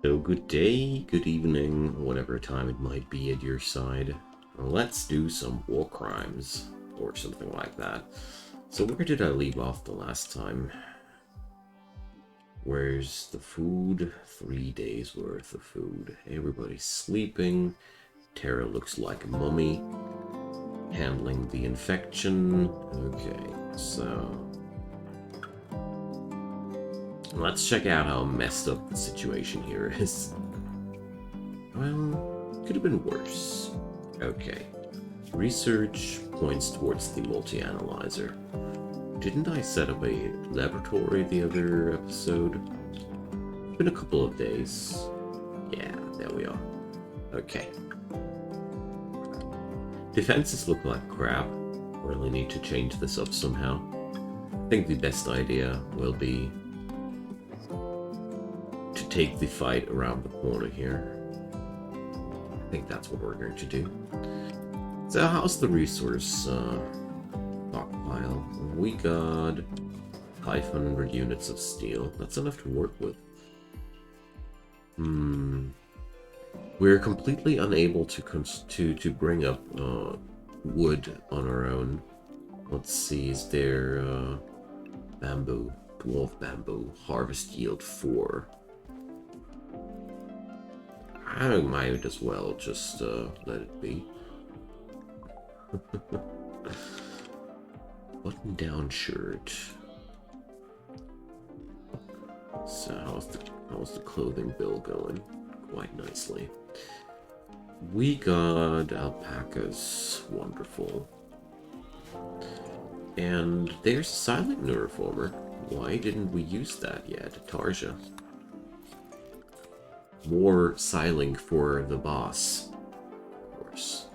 So good day, good evening, whatever time it might be at your side. Let's do some war crimes, or something like that. So where did I leave off the last time? Where's the food? 3 days worth of food. Everybody's sleeping. Tara looks like a mummy. Handling the infection. Okay, so let's check out how messed up the situation here is. Well, could have been worse. Okay. Research points towards the multi-analyzer. Didn't I set up a laboratory the other episode? It's been a couple of days. Yeah, there we are. Okay. Defenses look like crap. Really need to change this up somehow. I think the best idea will be to take the fight around the corner here. I think that's what we're going to do. So how's the resource stockpile? We got 500 units of steel. That's enough to work with. We're completely unable to bring up wood on our own. Let's see, is there bamboo, dwarf bamboo, harvest yield 4. I might as well just let it be. Button down shirt. So how's the clothing bill going? Quite nicely. We got alpacas. Wonderful. And there's a silent neuroformer. Why didn't we use that yet? Tarja. More siling for the boss. Of course.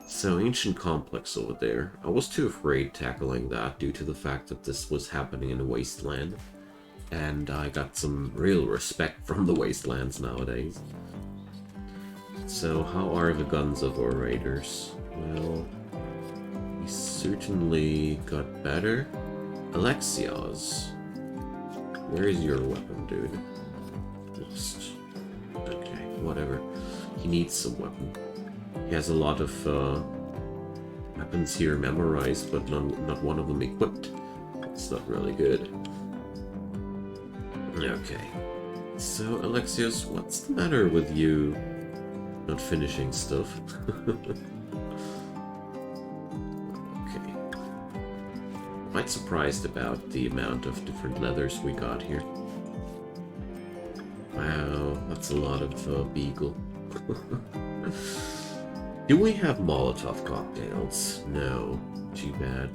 So, ancient complex over there. I was too afraid tackling that due to the fact that this was happening in a wasteland. And I got some real respect from the wastelands nowadays. So, how are the guns of our raiders? Well, we certainly got better. Alexios. Where is your weapon, dude? Lost. Okay, whatever. He needs some weapon. He has a lot of weapons here memorized, but not one of them equipped. It's not really good. Okay. So, Alexios, what's the matter with you not finishing stuff? Okay. Quite surprised about the amount of different leathers we got here. Wow, that's a lot of beagle. Do we have Molotov cocktails? No. Too bad.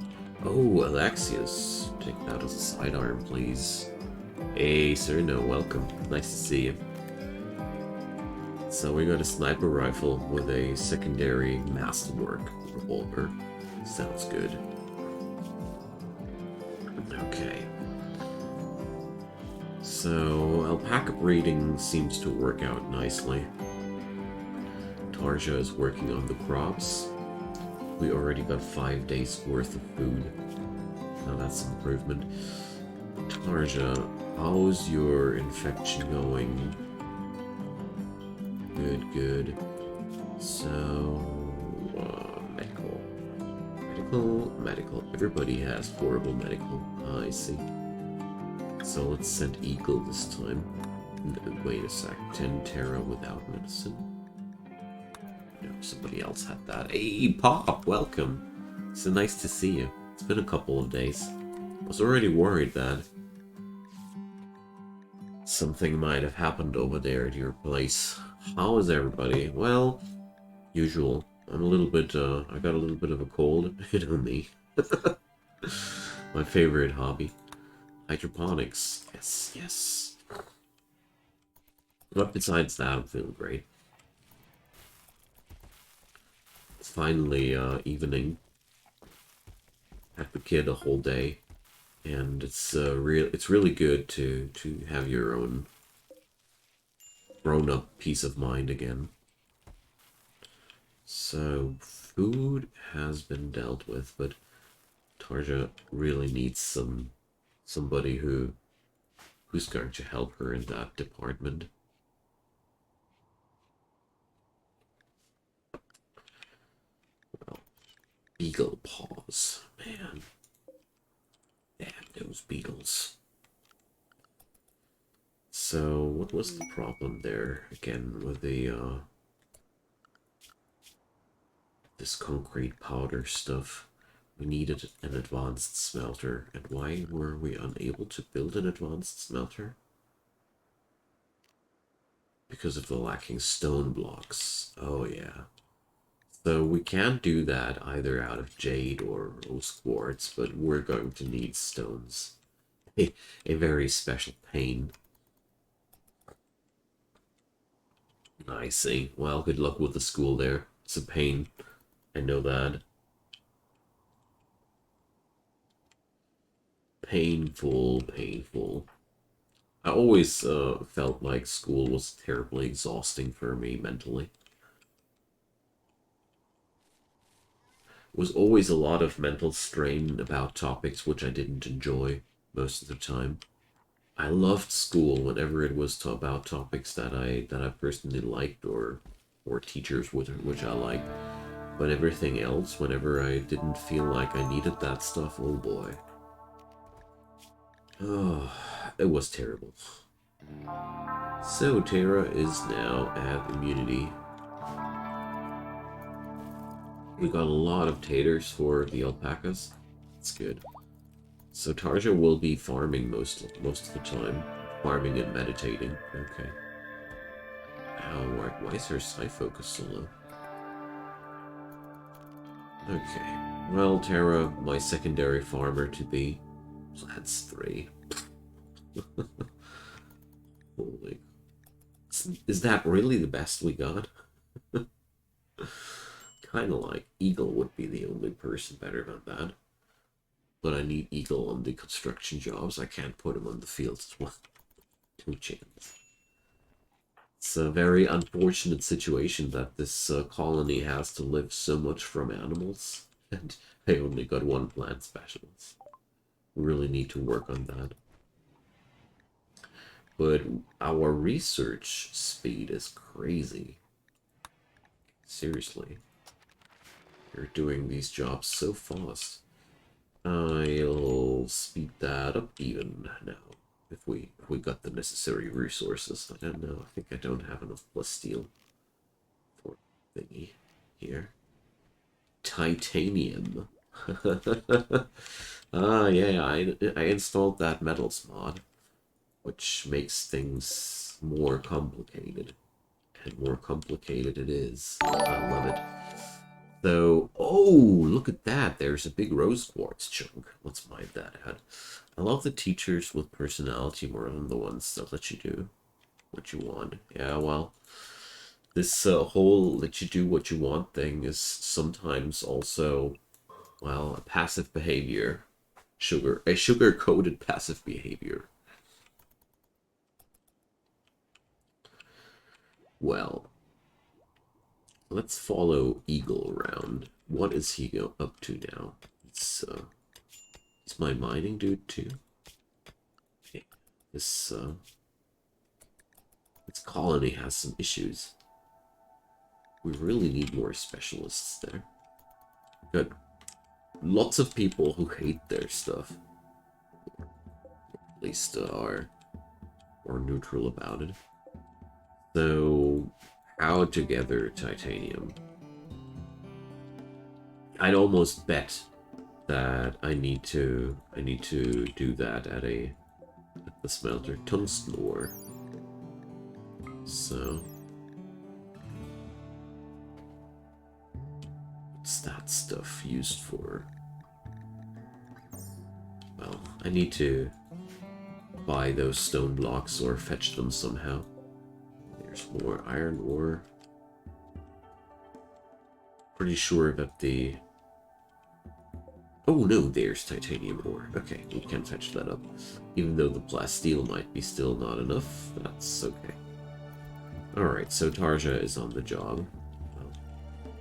Oh, Alexius. Take that as a sidearm, please. Hey, sir, no, welcome. Nice to see you. So we got a sniper rifle with a secondary masterwork revolver. Sounds good. Okay. So, alpaca breeding seems to work out nicely. Tarja is working on the crops. We already got 5 days worth of food. Now that's an improvement. Tarja, how's your infection going? Good, good. So, medical. Everybody has horrible medical. I see. So let's send Eagle this time. No, wait a sec. 10 Terra without medicine. No, somebody else had that. Hey, Pop, welcome. So nice to see you. It's been a couple of days. I was already worried that something might have happened over there at your place. How is everybody? Well, usual. I'm a little bit, I got a little bit of a cold. Hit on me. My favorite hobby. Hydroponics. Yes, yes. But besides that, I'm feeling great. It's finally evening. Had the kid a whole day, and it's really good to have your own grown-up peace of mind again. So food has been dealt with, but Tarja really needs somebody who's going to help her in that department. Beagle paws. Man. Damn those beetles. So, what was the problem there, again, with the, this concrete powder stuff? We needed an advanced smelter, and why were we unable to build an advanced smelter? Because of the lacking stone blocks. Oh, yeah. So we can't do that either out of jade or rose quartz, but we're going to need stones. A very special pain. I see. Well, good luck with the school there. It's a pain. I know that. Painful, painful. I always felt like school was terribly exhausting for me mentally. It was always a lot of mental strain about topics which I didn't enjoy most of the time. I loved school whenever it was about topics that I personally liked or teachers which I liked. But everything else, whenever I didn't feel like I needed that stuff, oh boy. Oh, it was terrible. So Terra is now at immunity. We got a lot of taters for the alpacas. That's good. So Tarja will be farming most of the time. Farming and meditating. Okay. Why is her psi focus so low? Okay. Well, Terra, my secondary farmer to be. So that's 3. Holy. Is that really the best we got? Kind of like Eagle would be the only person better than that. But I need Eagle on the construction jobs. I can't put him on the fields as well. 2 chance. It's a very unfortunate situation that this colony has to live so much from animals. And they only got 1 plant specialist. We really need to work on that. But our research speed is crazy. Seriously. You're doing these jobs so fast. I'll speed that up even now. If we got the necessary resources. I don't know. I think I don't have enough plasteel for thingy here. Titanium. Yeah, I installed that metals mod, which makes things more complicated. And more complicated it is. I love it. So, oh, look at that. There's a big rose quartz chunk. Let's mine that out. I love the teachers with personality more than the ones that let you do what you want. Yeah, well, this whole let you do what you want thing is sometimes also, well, a passive behavior. A sugar-coated passive behavior. Well, let's follow Eagle around. What is he up to now? It's my mining dude too? Okay. This colony has some issues. We really need more specialists there. Got lots of people who hate their stuff. At least are neutral about it. So, how to gather titanium? I'd almost bet that I need to do that at the smelter. Tungsten ore. So, what's that stuff used for? Well, I need to buy those stone blocks or fetch them somehow. There's more iron ore. Pretty sure that the... Oh no, there's titanium ore. Okay, we can fetch that up. Even though the plasteel might be still not enough, that's okay. Alright, so Tarja is on the job. Well,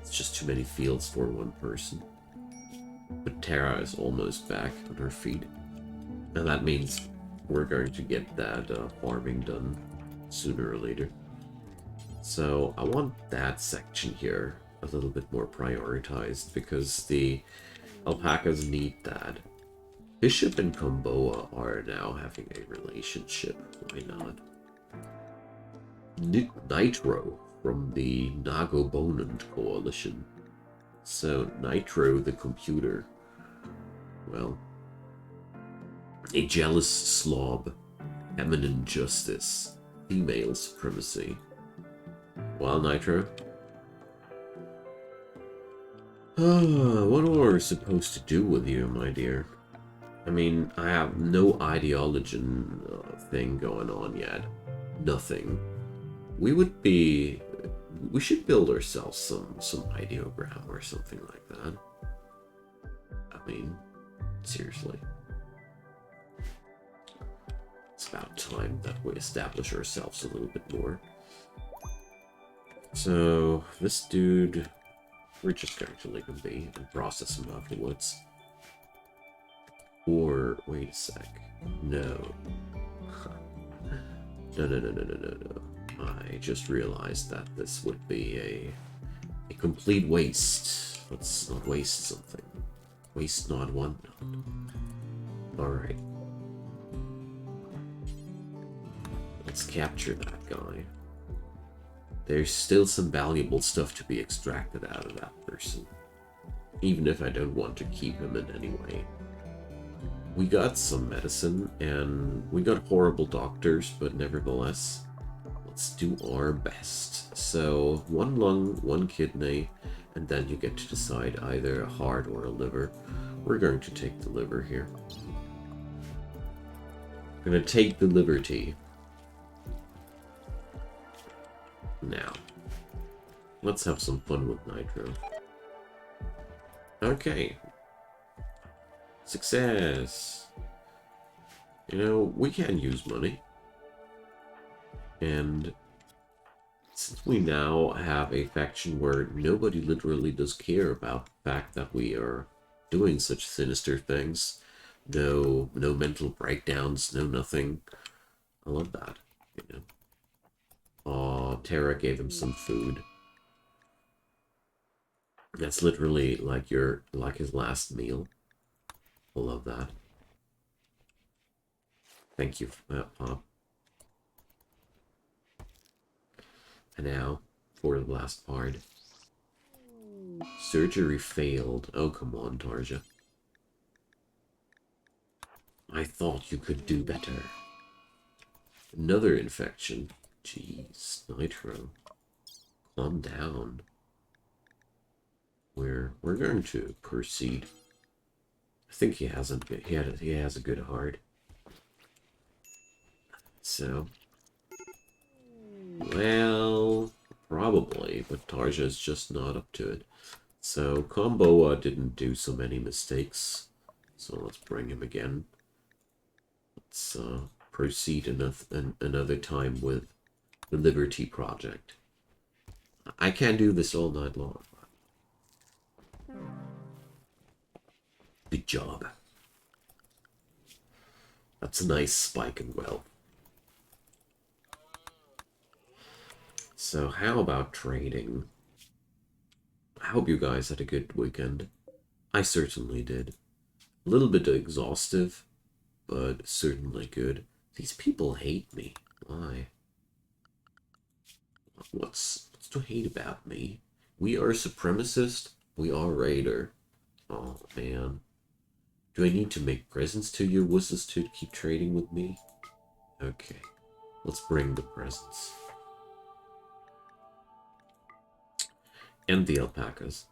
it's just too many fields for 1 person. But Terra is almost back on her feet. And that means we're going to get that farming done sooner or later. So I want that section here a little bit more prioritized because the alpacas need that. Bishop and Komboa are now having a relationship. Why not? Nitro from the Nagobonant Coalition. So, Nitro the computer. Well, a jealous slob, eminent justice, female supremacy. Well, Nitro? What are we supposed to do with you, my dear? I mean, I have no ideology thing going on yet. Nothing. We should build ourselves some ideogram or something like that. I mean, seriously. It's about time that we establish ourselves a little bit more. So, this dude, we're just going to leave him be and process him afterwards. Or, wait a sec. No. No. I just realized that this would be a complete waste. Let's not waste something. Waste not, one not. Alright. Let's capture that guy. There's still some valuable stuff to be extracted out of that person. Even if I don't want to keep him in any way. We got some medicine, and we got horrible doctors, but nevertheless, let's do our best. So, 1 lung, 1 kidney, and then you get to decide either a heart or a liver. We're going to take the liver here. We're going to take the liberty. Now, let's have some fun with Nitro. Okay. Success! You know, we can use money. And since we now have a faction where nobody literally does care about the fact that we are doing such sinister things, no mental breakdowns, no nothing. I love that, you know. Aw, Terra gave him some food. That's literally like his last meal. I love that. Thank you for that, Pop. And now, for the last part. Surgery failed. Oh, come on, Tarja. I thought you could do better. Another infection. Jeez, Nitro. Calm down. We're going to proceed. I think he has a good heart. So, well, probably, but Tarja's just not up to it. So, Komboa didn't do so many mistakes. So let's bring him again. Let's proceed another time with the Liberty Project. I can't do this all night long. Good job. That's a nice spike in wealth. So how about trading? I hope you guys had a good weekend. I certainly did. A little bit exhaustive, but certainly good. These people hate me. Why? What's to hate about me? We are supremacist. We are raider. Oh, man. Do I need to make presents to your wusses to keep trading with me? Okay. Let's bring the presents. And the alpacas.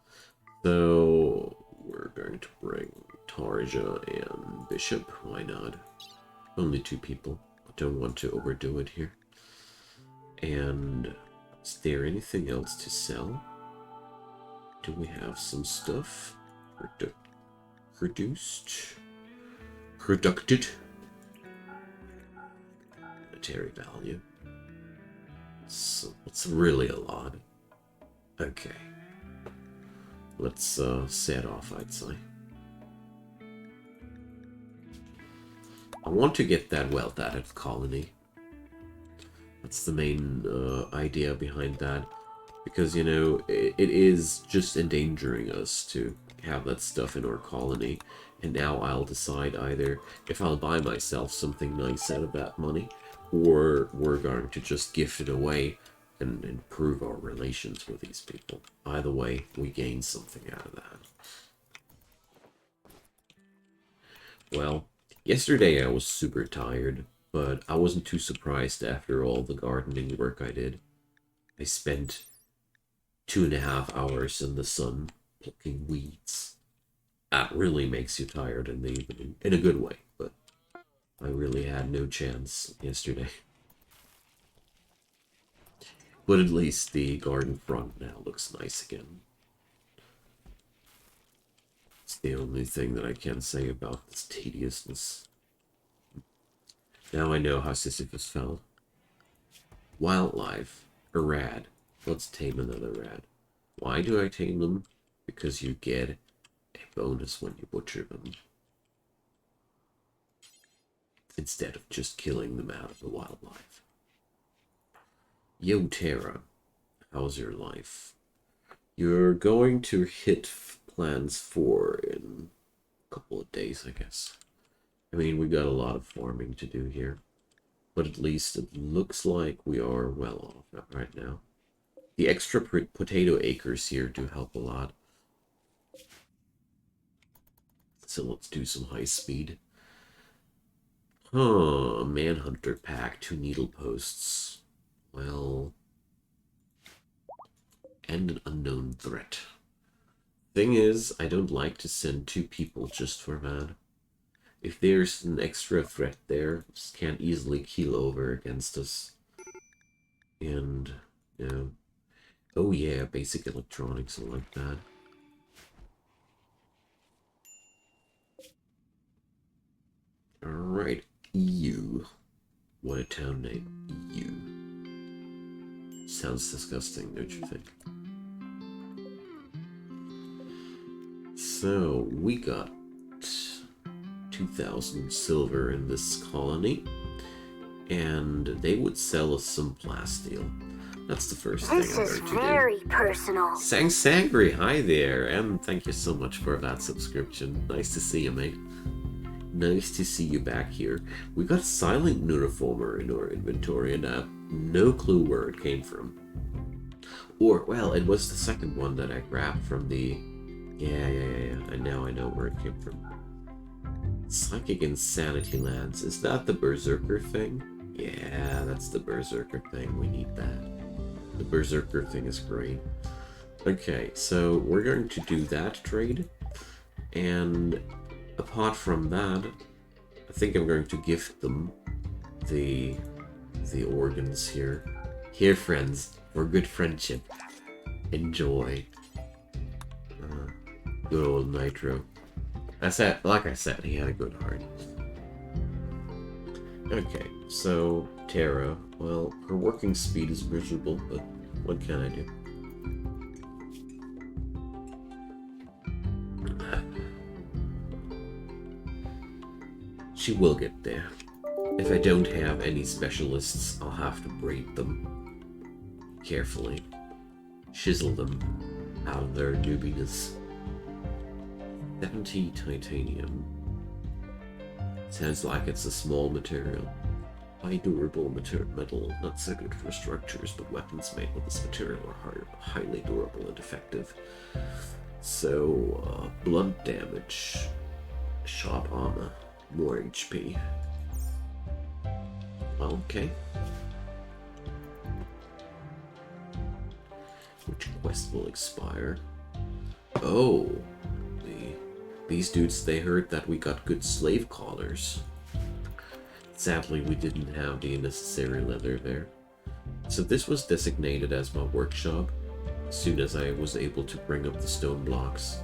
So, we're going to bring Tarja and Bishop. Why not? Only 2 people. I don't want to overdo it here. And is there anything else to sell? Do we have some stuff? Produced? Producted? Monetary value. So it's really a lot. Okay. Let's set off, I'd say. I want to get that wealth out of the colony. That's the main idea behind that. Because, you know, it is just endangering us to have that stuff in our colony. And now I'll decide either if I'll buy myself something nice out of that money, or we're going to just gift it away and improve our relations with these people. Either way, we gain something out of that. Well, yesterday I was super tired, but I wasn't too surprised after all the gardening work I did. I spent 2.5 hours in the sun plucking weeds. That really makes you tired in the evening, in a good way, but I really had no chance yesterday. But at least the garden front now looks nice again. It's the only thing that I can say about this tediousness. Now I know how Sisyphus felt. Wildlife. A rad. Let's tame another rad. Why do I tame them? Because you get a bonus when you butcher them. Instead of just killing them out of the wildlife. Yo, Terra. How's your life? You're going to hit plans 4 in a couple of days, I guess. I mean, we got a lot of farming to do here. But at least it looks like we are well off right now. The extra potato acres here do help a lot. So let's do some high speed. Huh, Manhunter pack, 2 needle posts. Well... and an unknown threat. Thing is, I don't like to send 2 people just for that. If there's an extra threat there, just can't easily keel over against us. And, you know... oh yeah, basic electronics, I like that. Alright, EU. What a town name, EU. Sounds disgusting, don't you think? So, we got 2,000 silver in this colony, and they would sell us some plasteel. That's the first thing I'm going to do. This is very personal. Sangri, hi there, and thank you so much for that subscription. Nice to see you, mate. Nice to see you back here. We got Silent Neuriformer in our inventory, and I have no clue where it came from. Or, well, it was the second one that I grabbed from the... Yeah. And now I know where it came from. Psychic Insanity Lance. Is that the Berserker thing? Yeah, that's the Berserker thing. We need that. The Berserker thing is great. Okay, so we're going to do that trade. And apart from that, I think I'm going to gift them the organs here. Here, friends, for good friendship. Enjoy. Good old Nitro. Like I said, he had a good heart. Okay, so Terra, well, her working speed is miserable, but what can I do? She will get there. If I don't have any specialists, I'll have to braid them carefully. Chisel them out of their noobiness. 70 titanium. Sounds like it's a small material. High durable metal, not so good for structures, but weapons made with this material are highly durable and effective. So, blunt damage, shot armor, more HP. Okay. Which quest will expire? Oh, these dudes, they heard that we got good slave collars. Sadly, we didn't have the necessary leather there. So this was designated as my workshop as soon as I was able to bring up the stone blocks.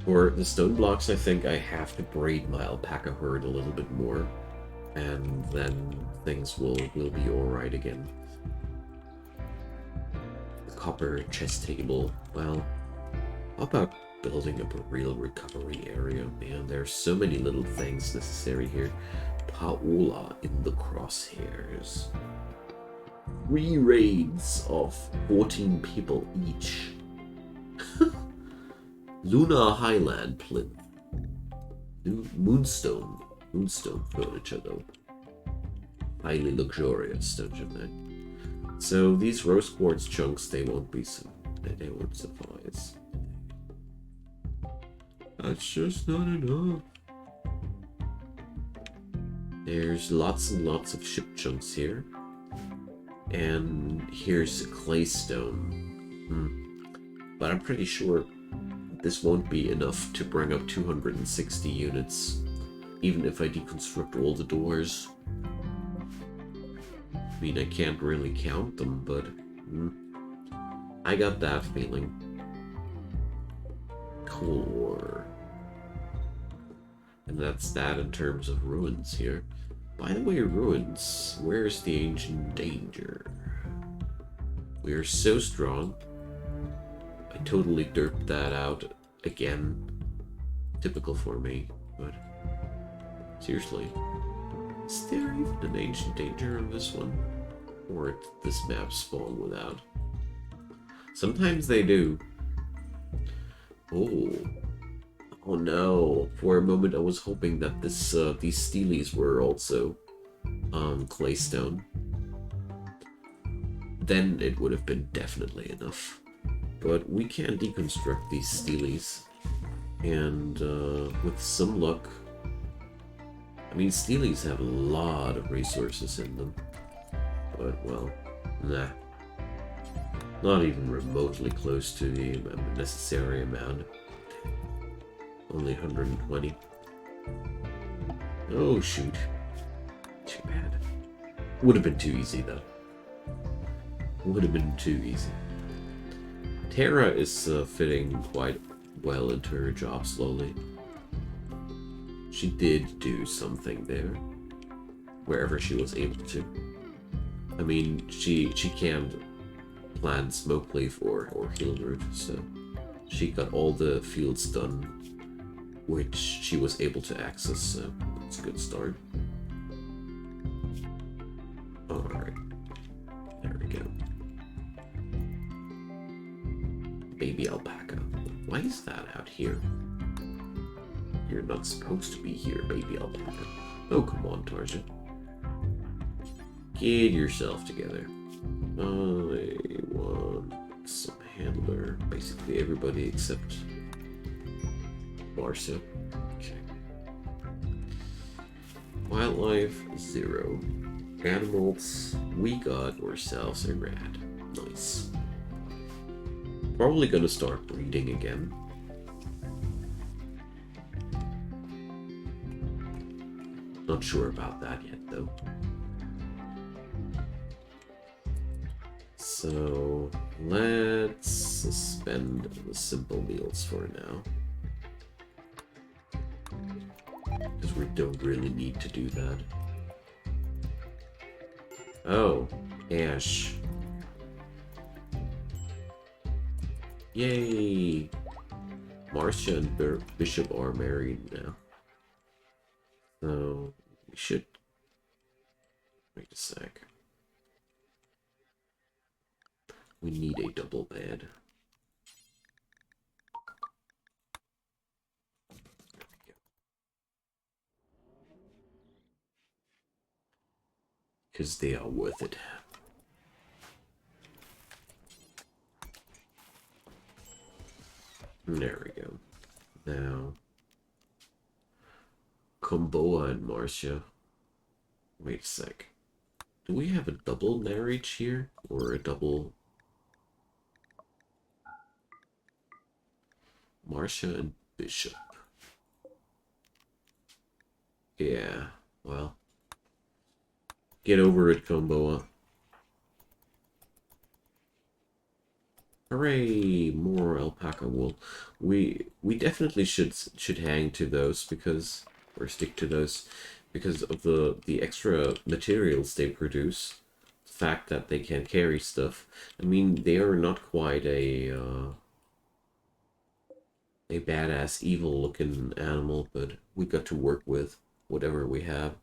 For the stone blocks, I think I have to braid my alpaca herd a little bit more, and then things will be alright again. The copper chest table, well, how about building up a real recovery area? Man, there's so many little things necessary here. Paola in the crosshairs. 3 raids of 14 people each. Lunar Highland plinth. Moonstone furniture though. Highly luxurious, don't you think? So these rose quartz chunks, they won't suffice. That's just not enough. There's lots and lots of ship chunks here. And here's claystone. But I'm pretty sure this won't be enough to bring up 260 units, even if I deconstruct all the doors. I mean, I can't really count them, but I got that feeling. Core. And that's that in terms of ruins here. By the way, ruins, where's the ancient danger? We are so strong. I totally derped that out again. Typical for me, but seriously. Is there even an ancient danger on this one? Or did this map spawn without? Sometimes they do. Oh no. For a moment I was hoping that these steelies were also claystone. Then it would have been definitely enough. But we can deconstruct these steelies. And with some luck... I mean, steelies have a lot of resources in them. But, well, nah. Not even remotely close to the necessary amount. Only 120. Oh, shoot. Too bad. Would have been too easy, though. Would have been too easy. Terra is fitting quite well into her job slowly. She did do something there. Wherever she was able to. I mean, she can't plant smoke leaf or healing root, so she got all the fields done which she was able to access, so that's a good start. Alright. There we go. Baby alpaca. Why is that out here? You're not supposed to be here, baby alpaca. Oh, come on, Tarzan. Get yourself together. I want some handler. Basically everybody except Marcia. Okay. Wildlife, 0. Animals, we got ourselves a rat. Nice. Probably gonna start breeding again. Not sure about that yet, though. So, let's suspend the simple meals for now. Because we don't really need to do that. Oh, Ash. Yay! Marcia and Bishop are married now. So, we should... Wait a sec. We need a double bed. Because they are worth it. There we go. Now, Comboa and Marcia. Wait a sec. Do we have a double marriage here? Or a double... Marcia and Bishop. Yeah, well. Get over it, Comboa. Hooray! More alpaca wool. We definitely should hang to those because, or stick to those, because of the extra materials they produce. The fact that they can carry stuff. I mean, they are not quite a badass, evil-looking animal, but we got to work with whatever we have.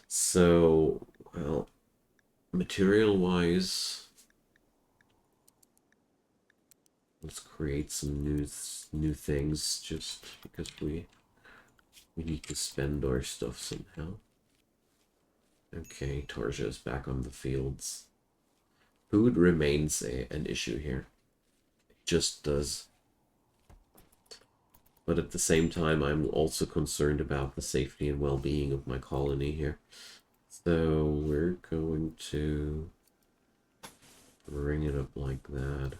So, well, Material-wise, let's create some new things just because we need to spend our stuff somehow. Okay, Tarja is back on the fields. Food remains an issue here. It just does. But at the same time, I'm also concerned about the safety and well-being of my colony here. So we're going to bring it up like that.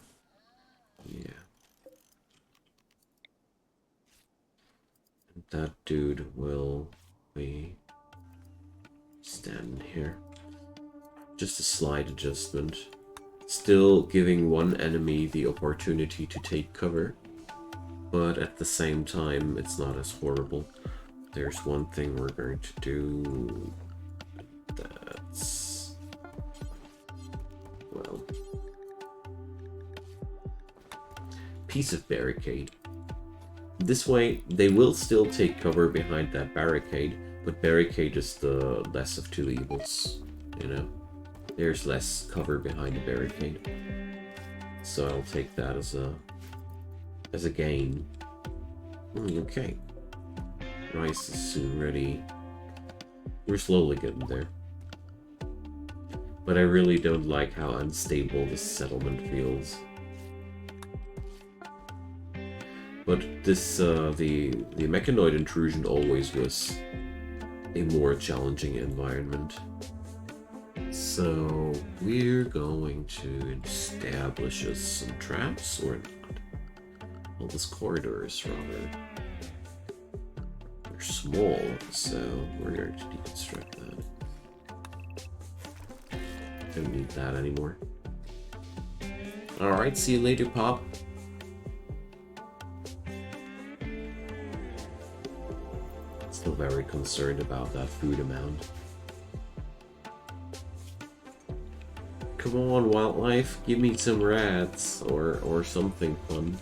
Yeah. And that dude will be standing here. Just a slight adjustment. Still giving one enemy the opportunity to take cover. But at the same time, it's not as horrible. There's one thing we're going to do. That's... well... piece of barricade. This way, they will still take cover behind that barricade, but barricade is the less of two evils, you know? There's less cover behind the barricade. So I'll take that as a gain. Okay. Rice is soon ready. We're slowly getting there. But I really don't like how unstable this settlement feels. But this, the Mechanoid Intrusion always was a more challenging environment. So we're going to establish us some traps, or not. Well, this corridor is rather... they're small, so we're going to deconstruct that. Don't need that anymore. Alright, see you later, Pop. Still very concerned about that food amount. Come on, wildlife, give me some rats or something fun.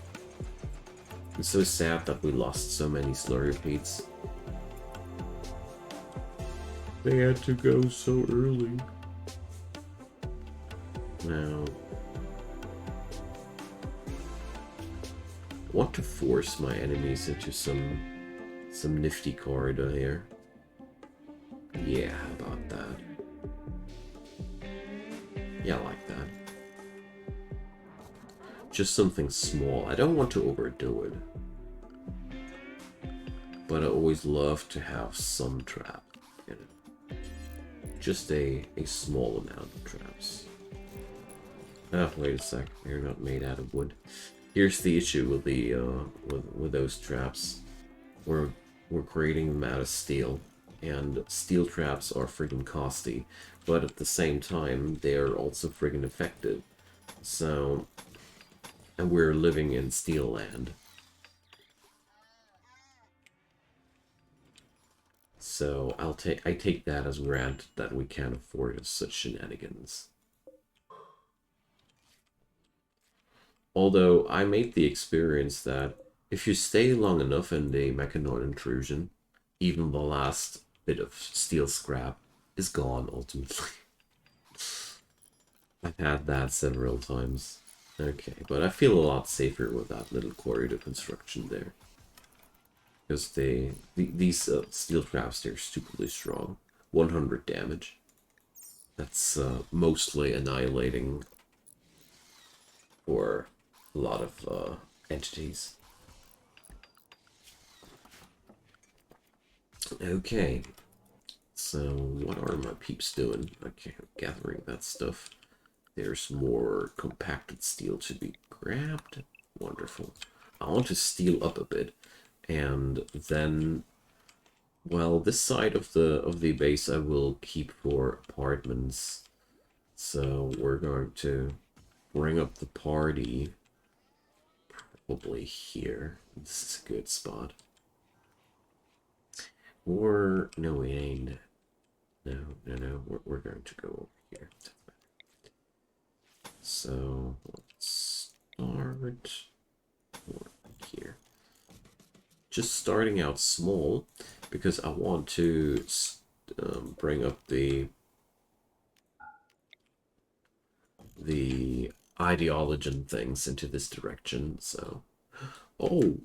I'm so sad that we lost so many slurripedes. They had to go so early. Now, I want to force my enemies into some nifty corridor here. Yeah, how about that? Yeah, I like that. Just something small. I don't want to overdo it. But I always love to have some trap in it. Just a small amount of traps. Ah, wait a sec. They're not made out of wood. Here's the issue with the with those traps. We're creating them out of steel, and steel traps are friggin' costly, but at the same time they are also friggin' effective. So, and we're living in steel land. So I take that as granted that we can't afford such shenanigans. Although I made the experience that if you stay long enough in the Mechanoid Intrusion, even the last bit of steel scrap is gone ultimately. I've had that several times. Okay, but I feel a lot safer with that little corridor construction there. Because these steel traps, they're stupidly strong. 100 damage. That's mostly annihilating for a lot of entities. Okay, so what are my peeps doing? Okay, I'm gathering that stuff. There's more compacted steel to be grabbed. Wonderful. I want to steel up a bit, and then, well, this side of the base I will keep for apartments. So we're going to bring up the party probably here. This is a good spot. Or no, it ain't. No. We're going to go over here. So let's start here. Just starting out small because I want to bring up the the ideology things into this direction, so... Oh,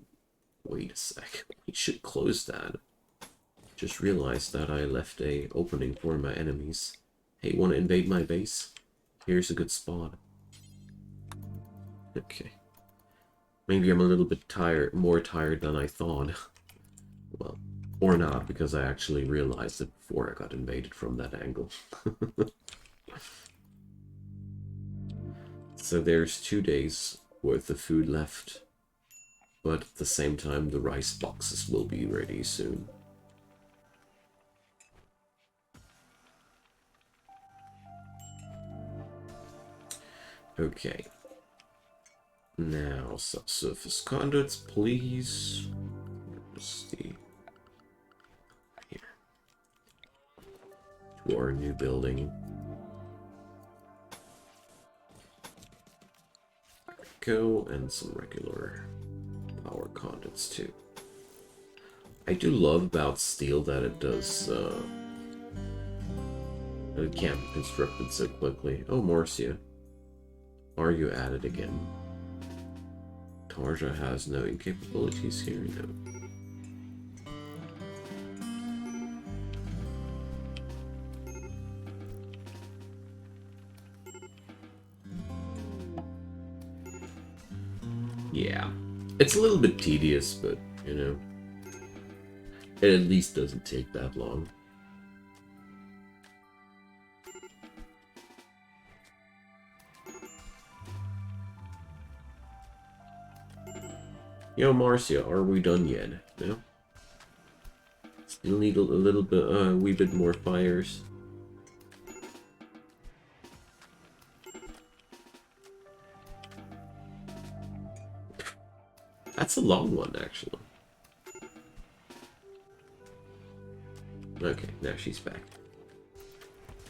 wait a sec. We should close that. Just realized that I left a opening for my enemies. Hey, wanna invade my base? Here's a good spot. Okay. Maybe I'm a little bit tired, more tired than I thought. Well, or not, because I actually realized it before I got invaded from that angle. So there's 2 days worth of food left. But at the same time, the rice boxes will be ready soon. Okay. Now, subsurface conduits, please. Where's the... Here. To our new building. Go, and some regular power conduits too. I do love about steel that it does, it can't be constructed so quickly. Oh, Marcia. Are you at it again? Tarja has no incapabilities here, no. Yeah. It's a little bit tedious, but, you know, it at least doesn't take that long. Yo, Marcia, are we done yet? No? Still need a little bit, a wee bit more fires. That's a long one, actually. Okay, now she's back.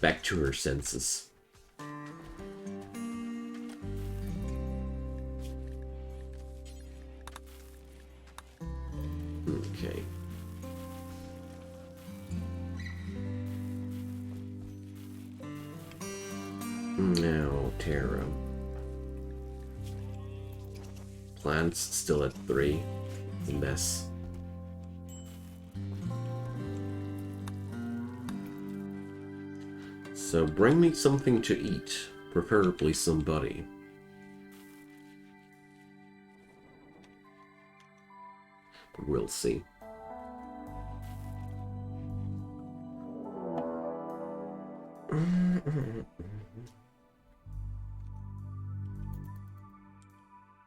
Back to her senses. Okay. Now, Terra. Plants still at 3. It's a mess. So bring me something to eat, preferably somebody. We'll see.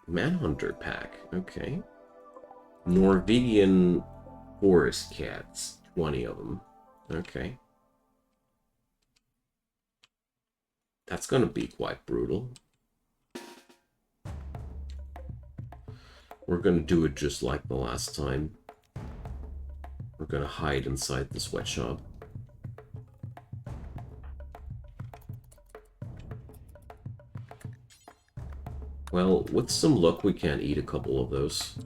Manhunter pack, okay. Norwegian forest cats, 20 of them. Okay. That's gonna be quite brutal. We're gonna do it just like the last time. We're gonna hide inside the sweatshop. Well, with some luck, we can eat a couple of those.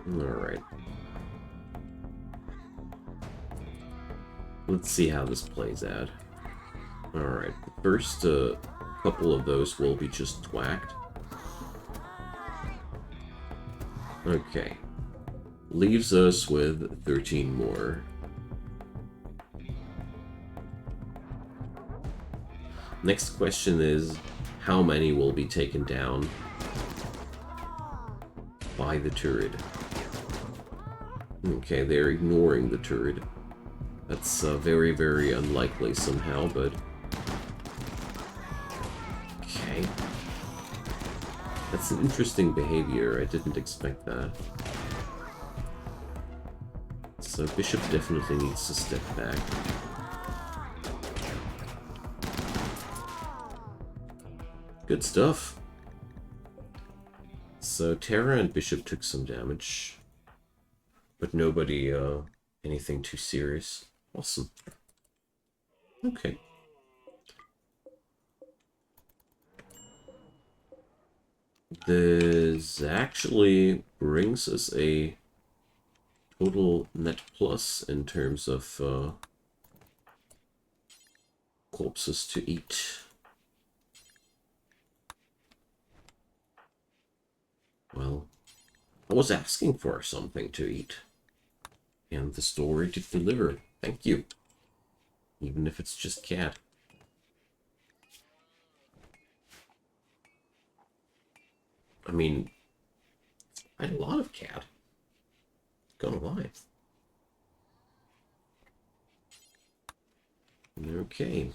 Alright. Let's see how this plays out. Alright, the first couple of those will be just twacked. Okay. Leaves us with 13 more. Next question is, how many will be taken down by the turret? Okay, they're ignoring the turret. That's very, very unlikely somehow, but... Okay. That's an interesting behavior. I didn't expect that. So Bishop definitely needs to step back. Good stuff. So Terra and Bishop took some damage, but nobody, anything too serious. Awesome. Okay. This actually brings us a total net plus in terms of corpses to eat. Well, I was asking for something to eat, and the store did deliver. Thank you. Even if it's just cat. I mean, I had a lot of cat. Gonna lie. Okay.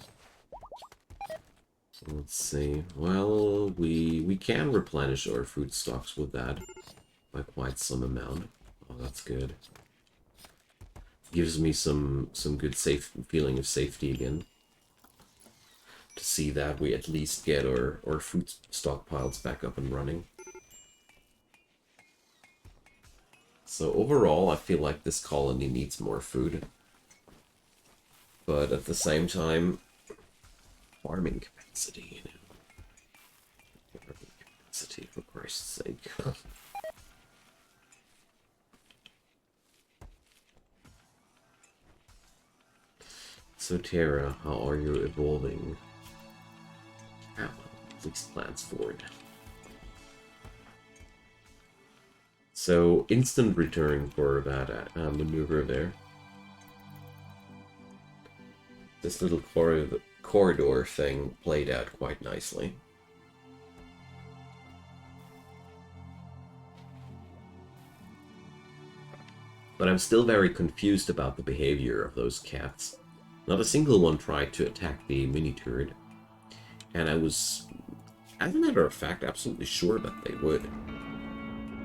So let's see. Well, we can replenish our food stocks with that by quite some amount. Oh, that's good. Gives me some good safe feeling of safety again. To see that we at least get our food stockpiles back up and running. So overall, I feel like this colony needs more food. But at the same time, farming capacity, you know. Farming capacity, for Christ's sake. So Terra, how are you evolving? Ah, at least plans forward. So instant return for that maneuver there. This little corridor thing played out quite nicely. But I'm still very confused about the behavior of those cats. Not a single one tried to attack the mini turret. And I was, as a matter of fact, absolutely sure that they would.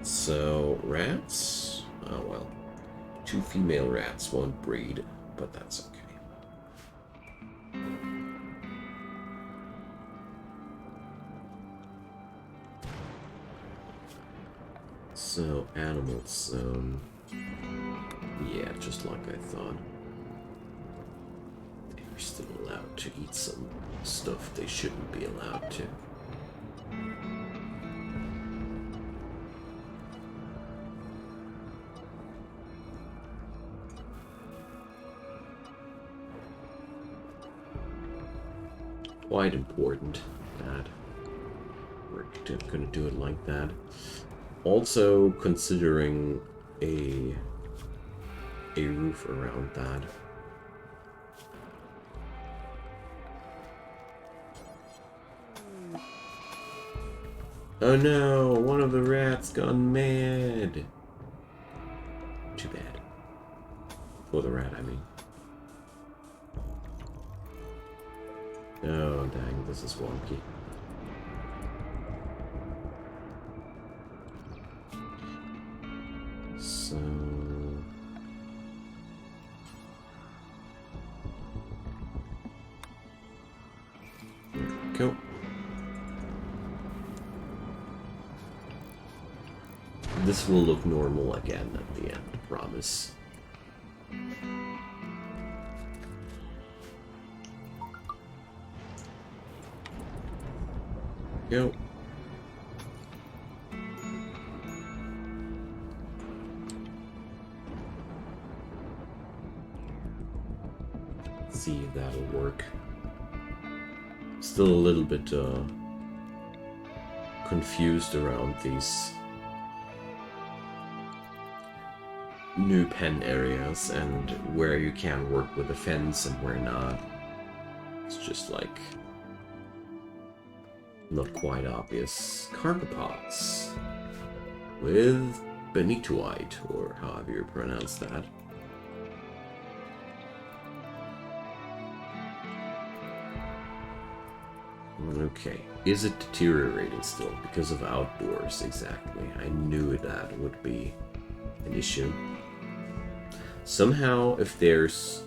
So, rats? Oh well. 2 female rats won't breed, but that's okay. So, animal zone. Yeah, just like I thought. They're still allowed to eat some stuff they shouldn't be allowed to. Quite important that we're gonna do it like that. Also considering a roof around that. Oh no, one of the rats gone mad. Too bad. For the rat, I mean. Oh, dang, this is wonky. So... there we go. This will look normal again at the end, I promise. Go. See if that'll work. Still a little bit confused around these new pen areas and where you can work with the fence and where not. It's just like not quite obvious. Cargo pods with benitoite, or however you pronounce that. Okay, is it deteriorating still? Because of outdoors, exactly. I knew that would be an issue. Somehow, if there's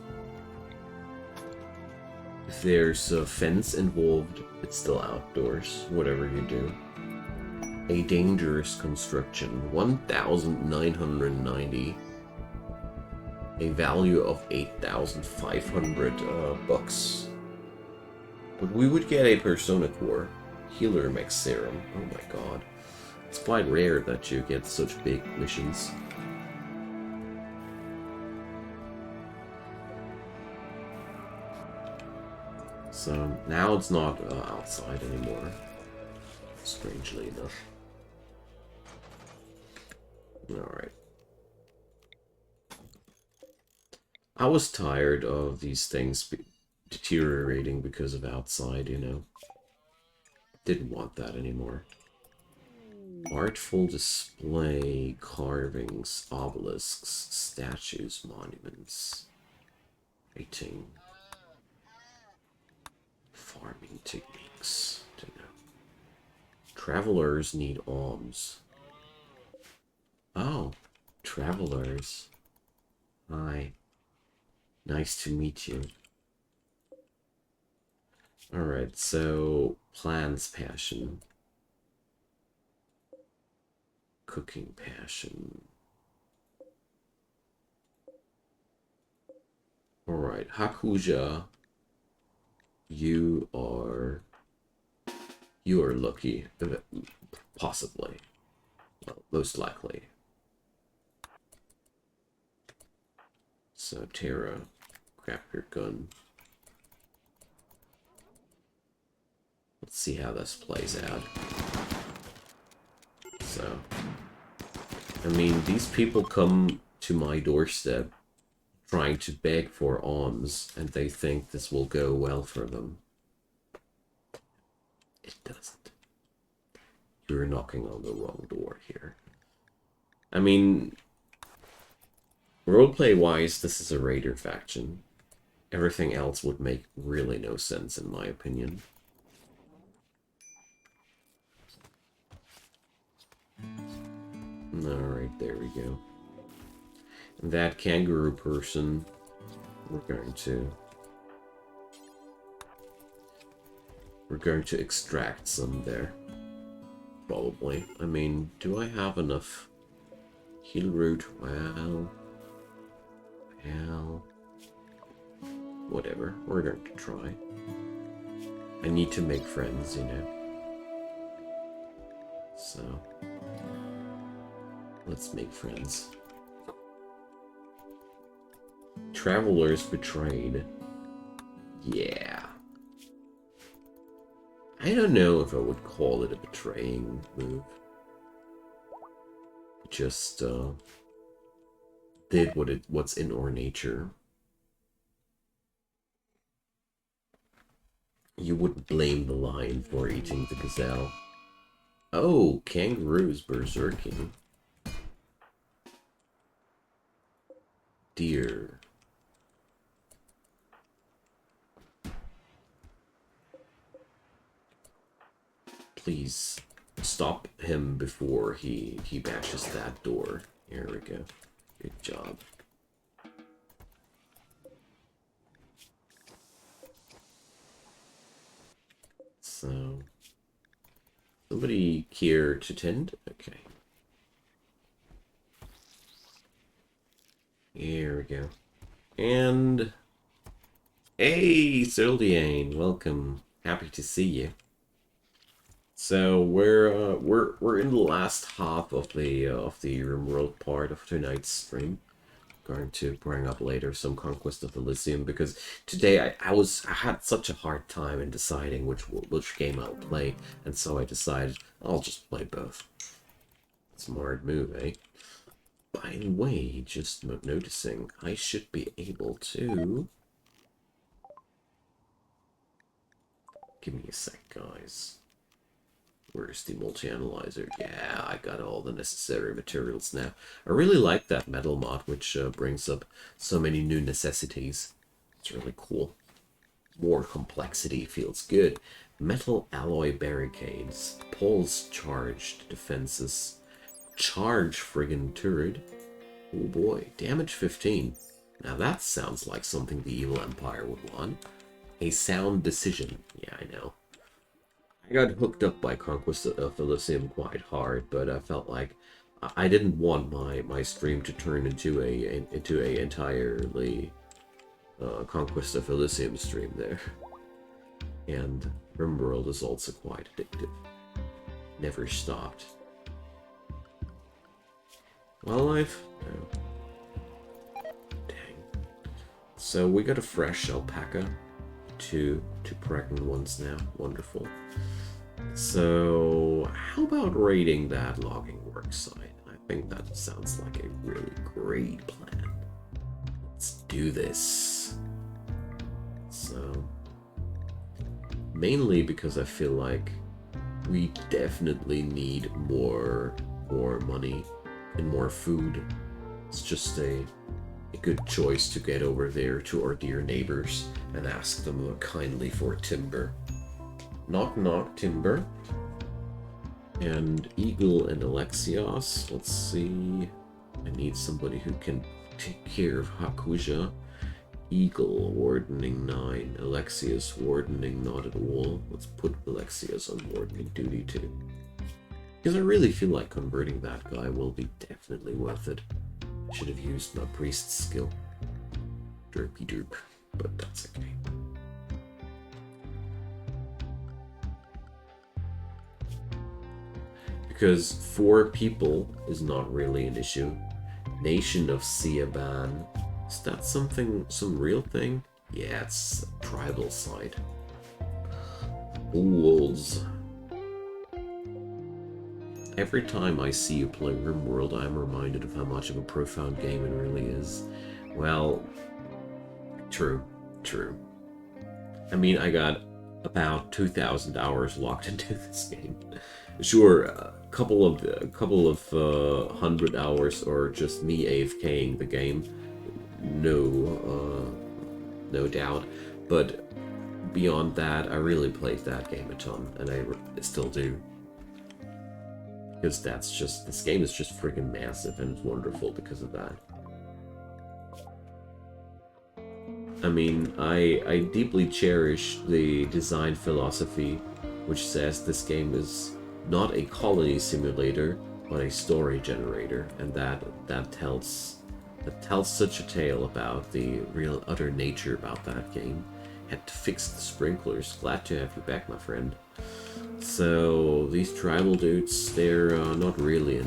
a fence involved, it's still outdoors, whatever you do. A dangerous construction, 1,990. A value of 8,500 bucks. But we would get a Persona Core, Healer Mech Serum. Oh my god. It's quite rare that you get such big missions. So now it's not outside anymore, strangely enough. Alright. I was tired of these things deteriorating because of outside, you know. Didn't want that anymore. Artful display, carvings, obelisks, statues, monuments, writing, farming techniques. Don't know. Travelers need alms. Oh, travelers. Hi. Nice to meet you. Alright, so plants passion. Cooking passion. Alright, Hakuja. You are lucky. Possibly. Well, most likely. So Terra, grab your gun. Let's see how this plays out. So, I mean, these people come to my doorstep trying to beg for alms, and they think this will go well for them. It doesn't. You're knocking on the wrong door here. I mean, roleplay-wise, this is a raider faction. Everything else would make really no sense, in my opinion. Alright, there we go. That kangaroo person, we're going to extract some there. Probably. I mean, do I have enough heal root? Well, whatever. We're going to try. I need to make friends, you know. So, let's make friends. Travelers betrayed. Yeah. I don't know if I would call it a betraying move. Just did what's in our nature. You wouldn't blame the lion for eating the gazelle. Oh, kangaroos berserking. Deer. Please stop him before he bashes that door. Here we go. Good job. So, somebody care to tend? Okay. Here we go. And hey, Sildiane, welcome. Happy to see you. So we're in the last half of the Rimworld part of tonight's stream. Going to bring up later some Conquest of Elysium, because today I had such a hard time in deciding which game I'll play, and so I decided I'll just play both. Smart move, eh? By the way, just noticing, I should be able to... Give me a sec, guys. Where's the multi-analyzer? Yeah, I got all the necessary materials now. I really like that metal mod, which brings up so many new necessities. It's really cool. More complexity feels good. Metal alloy barricades. Pulse charged defenses. Charge friggin' turret. Oh boy, damage 15. Now that sounds like something the evil empire would want. A sound decision. Yeah, I know. I got hooked up by Conquest of Elysium quite hard, but I felt like I didn't want my stream to turn into a entirely Conquest of Elysium stream there. And Rimworld is also quite addictive. Never stopped. Wildlife? No. Dang. So we got a fresh alpaca. two pregnant ones now. Wonderful. So, how about raiding that logging work site? I think that sounds like a really great plan. Let's do this. So, mainly because I feel like we definitely need more money and more food. It's just a good choice to get over there to our dear neighbors and ask them kindly for timber. Knock knock, timber. And Eagle and Alexios. Let's see. I need somebody who can take care of Hakuja. Eagle, wardening 9. Alexios, wardening not at all. Let's put Alexios on wardening duty too. Because I really feel like converting that guy will be definitely worth it. I should have used my priest's skill. Derpy derp, but that's okay. Because 4 people is not really an issue. Nation of Siaban. Is that some real thing? Yeah, it's a tribal site. Wolves. Every time I see you play Rimworld, I'm reminded of how much of a profound game it really is. Well, true. I mean, I got about 2,000 hours locked into this game. Sure, a couple of 100 hours are just me AFKing the game. No doubt. But beyond that, I really played that game a ton, and I still do. Because this game is just freaking massive, and it's wonderful because of that. I mean, I deeply cherish the design philosophy, which says this game is not a colony simulator, but a story generator, and that tells such a tale about the real utter nature about that game. Had to fix the sprinklers. Glad to have you back, my friend. So these tribal dudes, they're not really a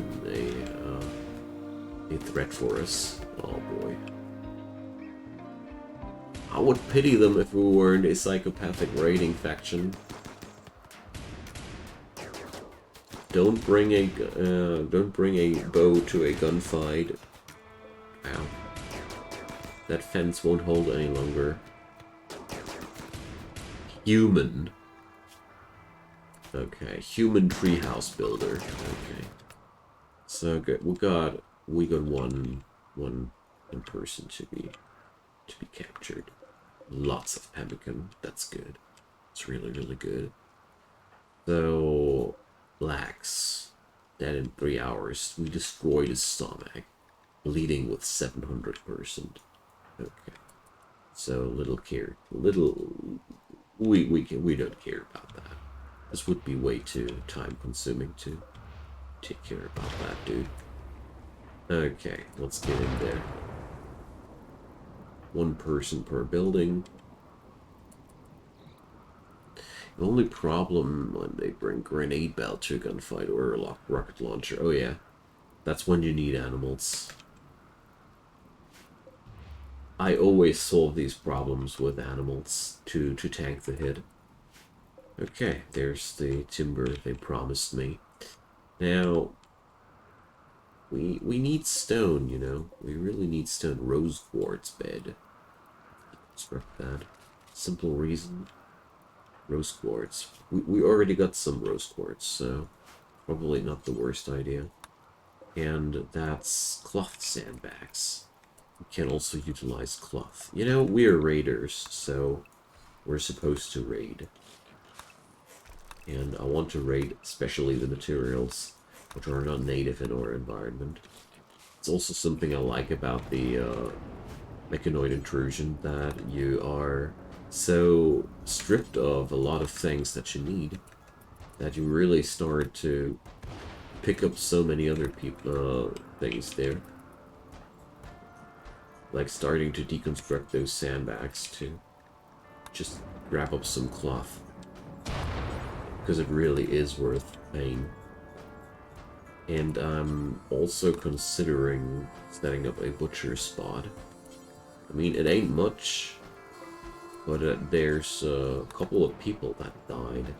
threat for us. Oh boy. I would pity them if we weren't a psychopathic raiding faction. Don't bring a bow to a gunfight. Ow. That fence won't hold any longer. Human. Okay, human treehouse builder. Okay. So good. We got one person to be captured. Lots of pemmican. That's good. It's really good. So Blacks. Dead in 3 hours. We destroyed his stomach. Bleeding with 700%. Okay. So we don't care about that. This would be way too time consuming to take care about that, dude. Okay, let's get in there. 1 person per building. The only problem when they bring grenade belt to a gunfight or a rocket launcher, oh yeah, that's when you need animals. I always solve these problems with animals to tank the hit. Okay, there's the timber they promised me. Now, we need stone, you know. We really need stone. Rose quartz bed. Construct that. Simple reason. Rose quartz. We already got some rose quartz, so probably not the worst idea. And that's cloth sandbags. We can also utilize cloth. You know, we're raiders, so we're supposed to raid. And I want to raid especially the materials which are not native in our environment. It's also something I like about the Mechanoid Intrusion, that you are so stripped of a lot of things that you need that you really start to pick up so many other things there. Like starting to deconstruct those sandbags to just grab up some cloth. Because it really is worth paying. And I'm also considering setting up a butcher spot. I mean, it ain't much, But there's a couple of people that died,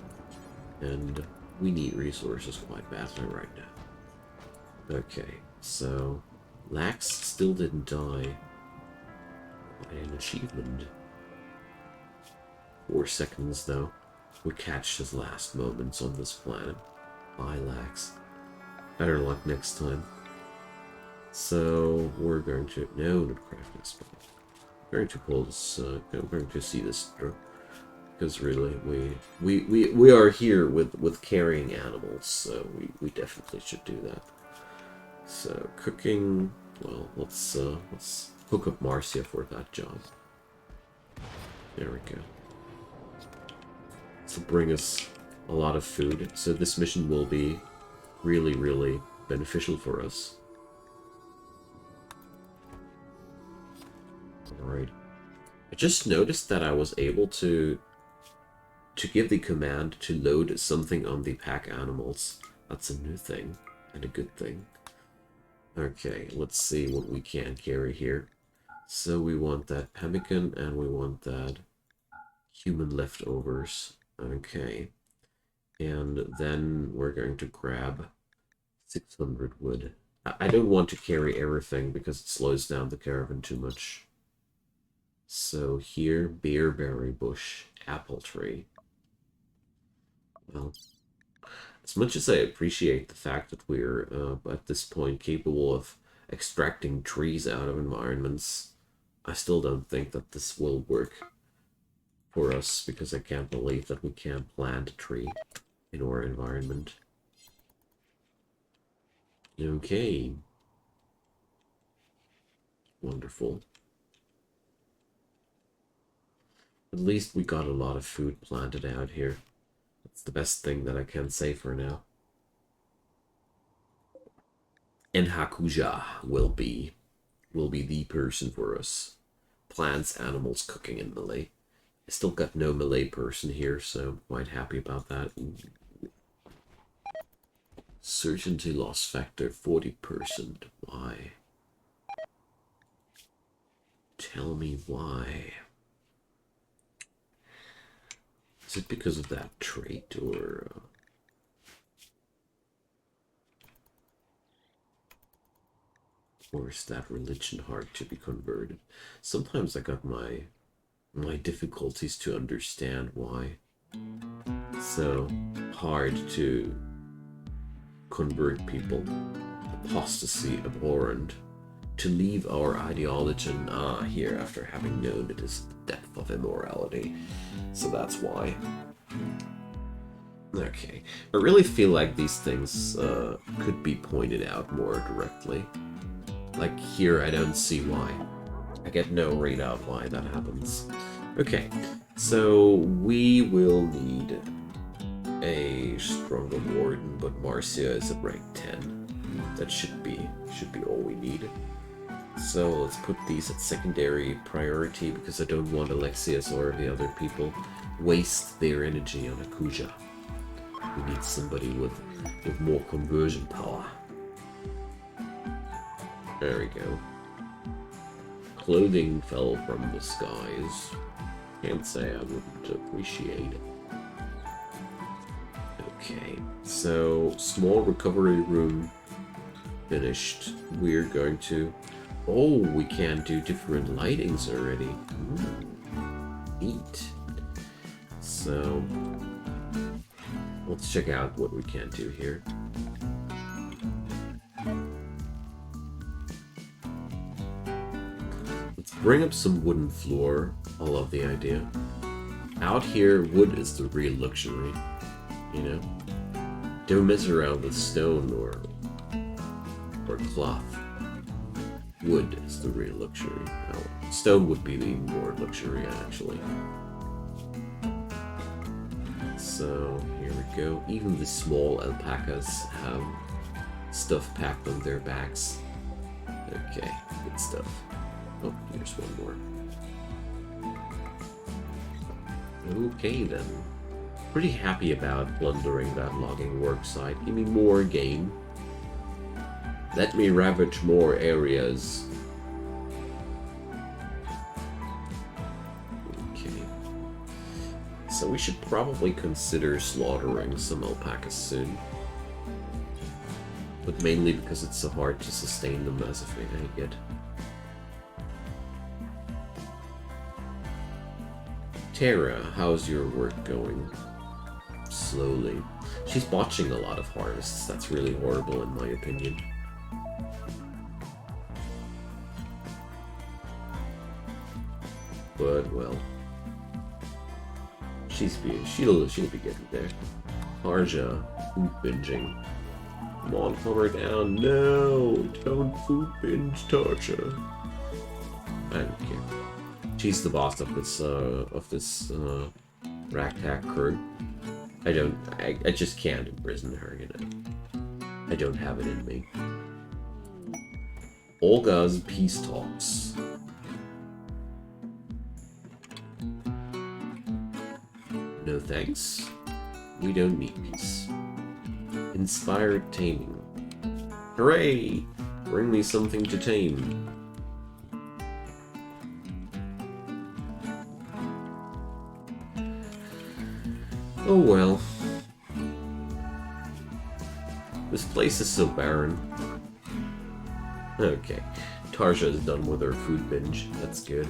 and we need resources quite badly right now. Okay, so Lax still didn't die. An achievement. 4 seconds though. We catch his last moments on this planet. Bye, Lax. Better luck next time. So we're going to not craft this spot. We're going to pull this. I'm going to see this through, because really we are here with carrying animals, so we definitely should do that. So cooking. Well, let's hook up Marcia for that job. There we go. This will bring us a lot of food, so this mission will be really, really beneficial for us. Alright. I just noticed that I was able to give the command to load something on the pack animals. That's a new thing, and a good thing. Okay, let's see what we can carry here. So we want that pemmican, and we want that human leftovers. Okay. And then we're going to grab 600 wood. I don't want to carry everything because it slows down the caravan too much. So here, bearberry bush, apple tree. Well, as much as I appreciate the fact that we're at this point capable of extracting trees out of environments, I still don't think that this will work for us, because I can't believe that we can't plant a tree in our environment. Okay. Wonderful. At least we got a lot of food planted out here. That's the best thing that I can say for now. And Hakuja will be the person for us. Plants, animals, cooking, and Malay. I still got no Malay person here, so I'm quite happy about that. Certainty loss factor 40%. Why? Tell me why. Is it because of that trait, or is that religion hard to be converted? Sometimes I got my difficulties to understand why it's so hard to convert people. Apostasy abhorrent. To leave our ideology here after having known it is the depth of immorality. So that's why. Okay. I really feel like these things could be pointed out more directly. Like here, I don't see why. I get no readout why that happens. Okay, so we will need a stronger warden, but Marcia is at rank 10. That should be all we need. So let's put these at secondary priority, because I don't want Alexius or the other people waste their energy on Akuja. We need somebody with more conversion power. There we go. Clothing fell from the skies. Can't say I wouldn't appreciate it. Okay, so small recovery room finished. We're going to... Oh, we can do different lightings already. Neat. So, let's check out what we can do here. Let's bring up some wooden floor. I love the idea. Out here, wood is the real luxury. You know? Don't mess around with stone or cloth. Wood is the real luxury. No, stone would be the more luxury, actually. So, here we go. Even the small alpacas have stuff packed on their backs. Okay, good stuff. Oh, here's one more. Okay, then. Pretty happy about plundering that logging worksite. Give me more game. Let me ravage more areas. Okay. So we should probably consider slaughtering some alpacas soon. But mainly because it's so hard to sustain them as of yet. Tara, how's your work going? Slowly. She's botching a lot of harvests. That's really horrible in my opinion. But, well. She'll be getting there. Tarja, food binging. Come on, calm her down. No! Don't food binge Tarja. I don't care. She's the boss of this ragtag crew. I just can't imprison her, you know. I don't have it in me. Olga's peace talks. No thanks. We don't need peace. Inspired taming. Hooray! Bring me something to tame. Oh well. This place is so barren. Okay. Tarja is done with her food binge. That's good.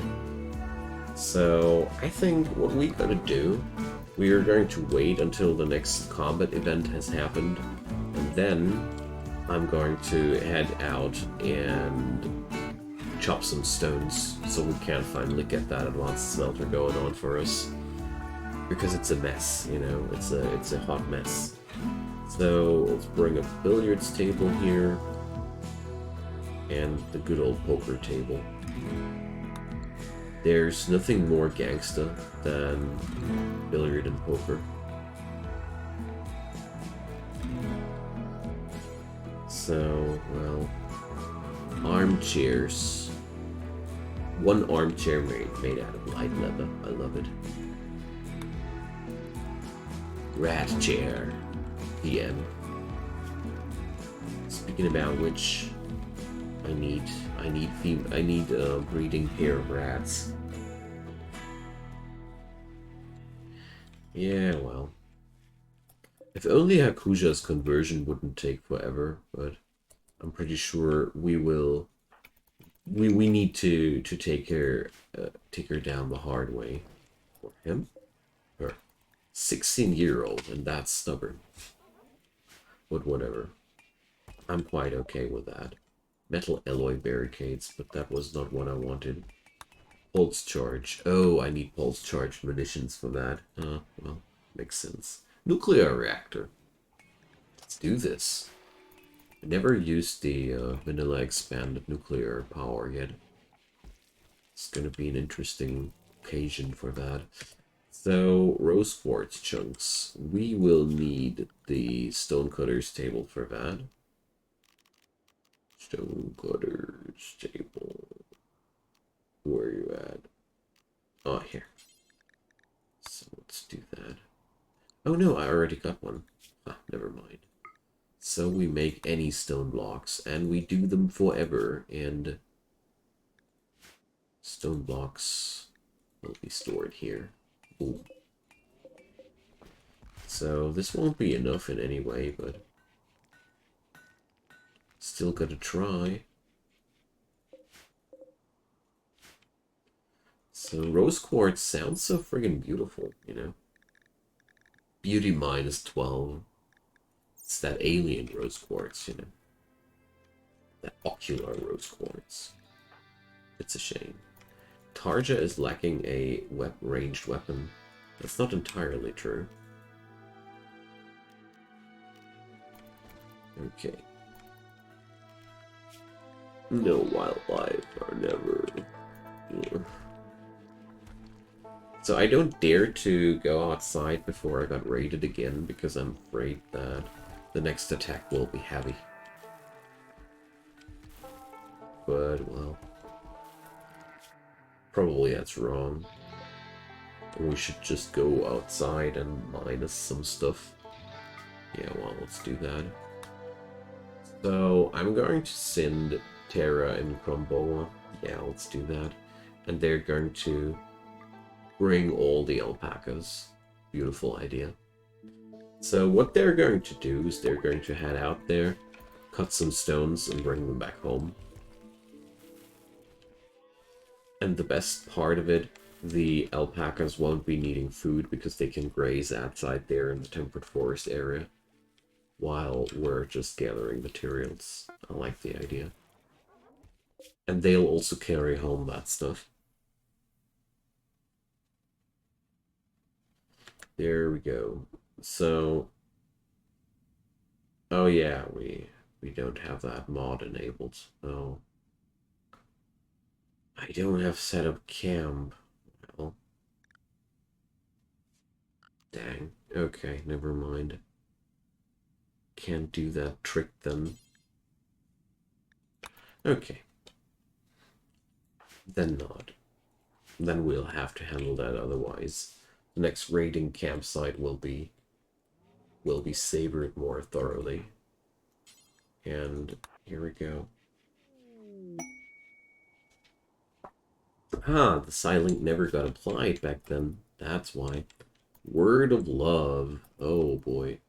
So, I think what we gotta do, we are going to wait until the next combat event has happened, and then I'm going to head out and chop some stones so we can finally get that advanced smelter going on for us. Because it's a mess, you know, it's a hot mess. So let's bring a billiards table here and the good old poker table. There's nothing more gangsta than billiard and poker. So, well, armchairs. One armchair made out of light leather. I love it. Rat chair. PM. Speaking about which, I need a breeding pair of rats. Yeah, well. If only Hakuja's conversion wouldn't take forever, but I'm pretty sure we will. We need to take her down the hard way. Or him? Her. 16-year-old, and that's stubborn. But whatever. I'm quite okay with that. Metal alloy barricades, but that was not what I wanted. Pulse charge. Oh, I need pulse charge munitions for that. Well, makes sense. Nuclear reactor. Let's do this. I never used the vanilla expanded nuclear power yet. It's gonna be an interesting occasion for that. So, rose quartz chunks. We will need the stonecutters table for that. Stonecutters table. Where are you at? Oh, here. So let's do that. Oh no, I already got one. Ah, never mind. So we make any stone blocks, and we do them forever, and stone blocks will be stored here. Ooh. So this won't be enough in any way, but still gotta try. So rose quartz sounds so friggin' beautiful, you know. Beauty minus 12. It's that alien rose quartz, you know. That ocular rose quartz. It's a shame. Tarja is lacking a ranged weapon. That's not entirely true. Okay. No wildlife are never... Ugh. So I don't dare to go outside before I got raided again, because I'm afraid that the next attack will be heavy. But, well... Probably that's wrong. We should just go outside and minus some stuff. Yeah, well, let's do that. So, I'm going to send Terra and Kromboa. Yeah, let's do that. And they're going to bring all the alpacas. Beautiful idea. So what they're going to do is they're going to head out there, cut some stones, and bring them back home. And the best part of it, the alpacas won't be needing food because they can graze outside there in the temperate forest area while we're just gathering materials. I like the idea. And they'll also carry home that stuff. There we go. So, oh yeah, we don't have that mod enabled. Oh. I don't have set up camp. Well, dang. Okay, never mind. Can't do that trick then. Okay. Then not. Then we'll have to handle that otherwise. The next raiding campsite will be savored more thoroughly. And here we go. Ah, the silent never got applied back then. That's why. Word of love. Oh boy.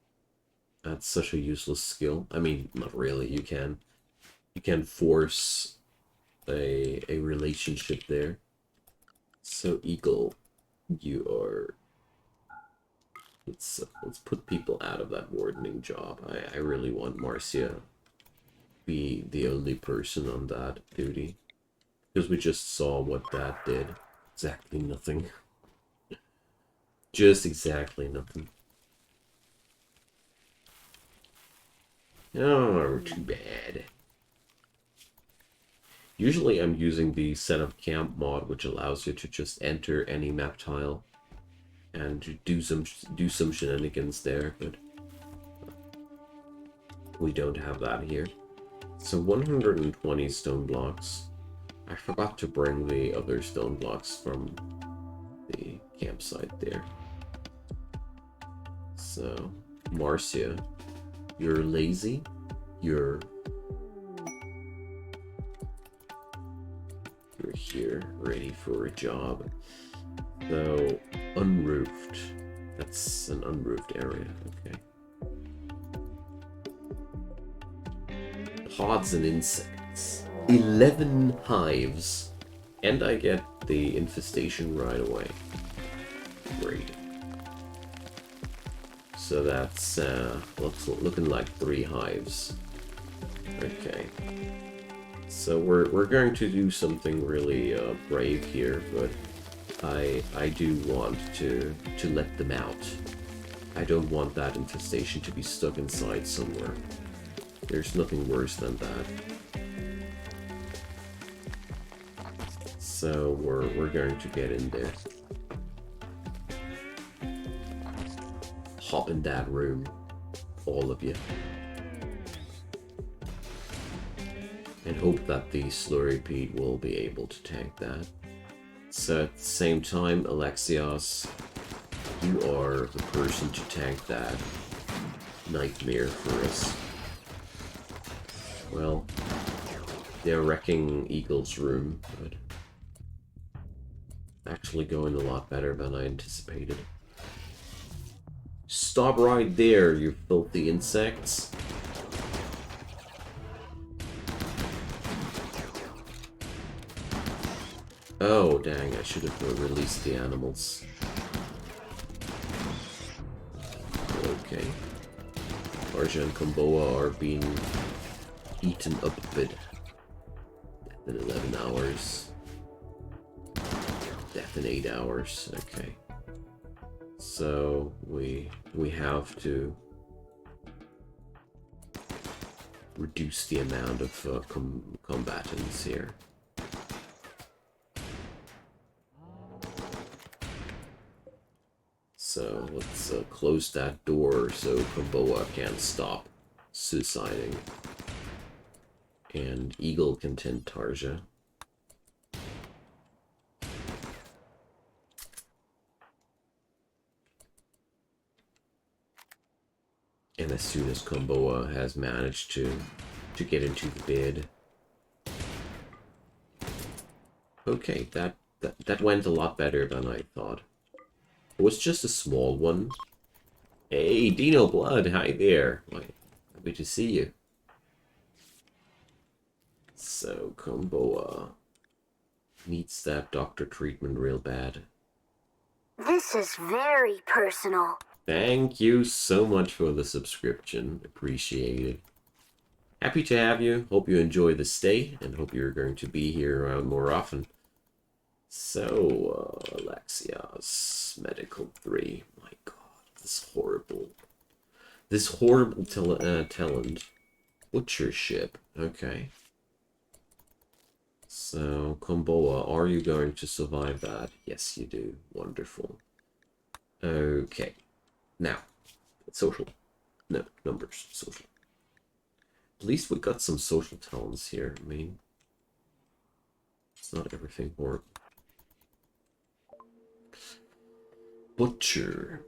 That's such a useless skill. I mean, not really. You can force a relationship there. So Eagle, you are. Let's put people out of that wardening job. I really want Marcia be the only person on that duty. Because we just saw what that did. Exactly nothing. Just exactly nothing. Oh, too bad. Usually I'm using the setup camp mod, which allows you to just enter any map tile and do some shenanigans there, but we don't have that here. So 120 stone blocks. I forgot to bring the other stone blocks from the campsite there. So, Marcia, you're lazy. You're here, ready for a job. So, unroofed. That's an unroofed area, okay. Pods and insects. 11 hives. And I get the infestation right away. Great. So that's looking like 3 hives. Okay. So we're going to do something really brave here, but I do want to let them out. I don't want that infestation to be stuck inside somewhere. There's nothing worse than that. So we're going to get in there. Hop in that room, all of you. And hope that the Slurry will be able to tank that. So at the same time, Alexios, you are the person to tank that nightmare for us. Well, they're wrecking Eagle's room, but actually going a lot better than I anticipated. Stop right there, you filthy insects. Oh, dang, I should have released the animals. Okay. Arja and Komboa are being eaten up a bit. Death in 11 hours. Death in 8 hours. Okay. So we have to reduce the amount of combatants here. So let's close that door so Komboa can't stop suiciding. And Eagle can tend Tarja. And as soon as Komboa has managed to get into the bed. Okay, that went a lot better than I thought. It was just a small one. Hey, Dino Blood, hi there. Why, happy to see you. So, Comboa needs that doctor treatment real bad. This is very personal. Thank you so much for the subscription. Appreciate it. Happy to have you. Hope you enjoy the stay and hope you're going to be here around more often. So, Alexios, Medical 3. My god, this horrible talent. Butchership. Okay. So, Komboa, are you going to survive that? Yes, you do. Wonderful. Okay. Now, social. No, numbers. Social. At least we got some social talents here. I mean, it's not everything horrible. Butcher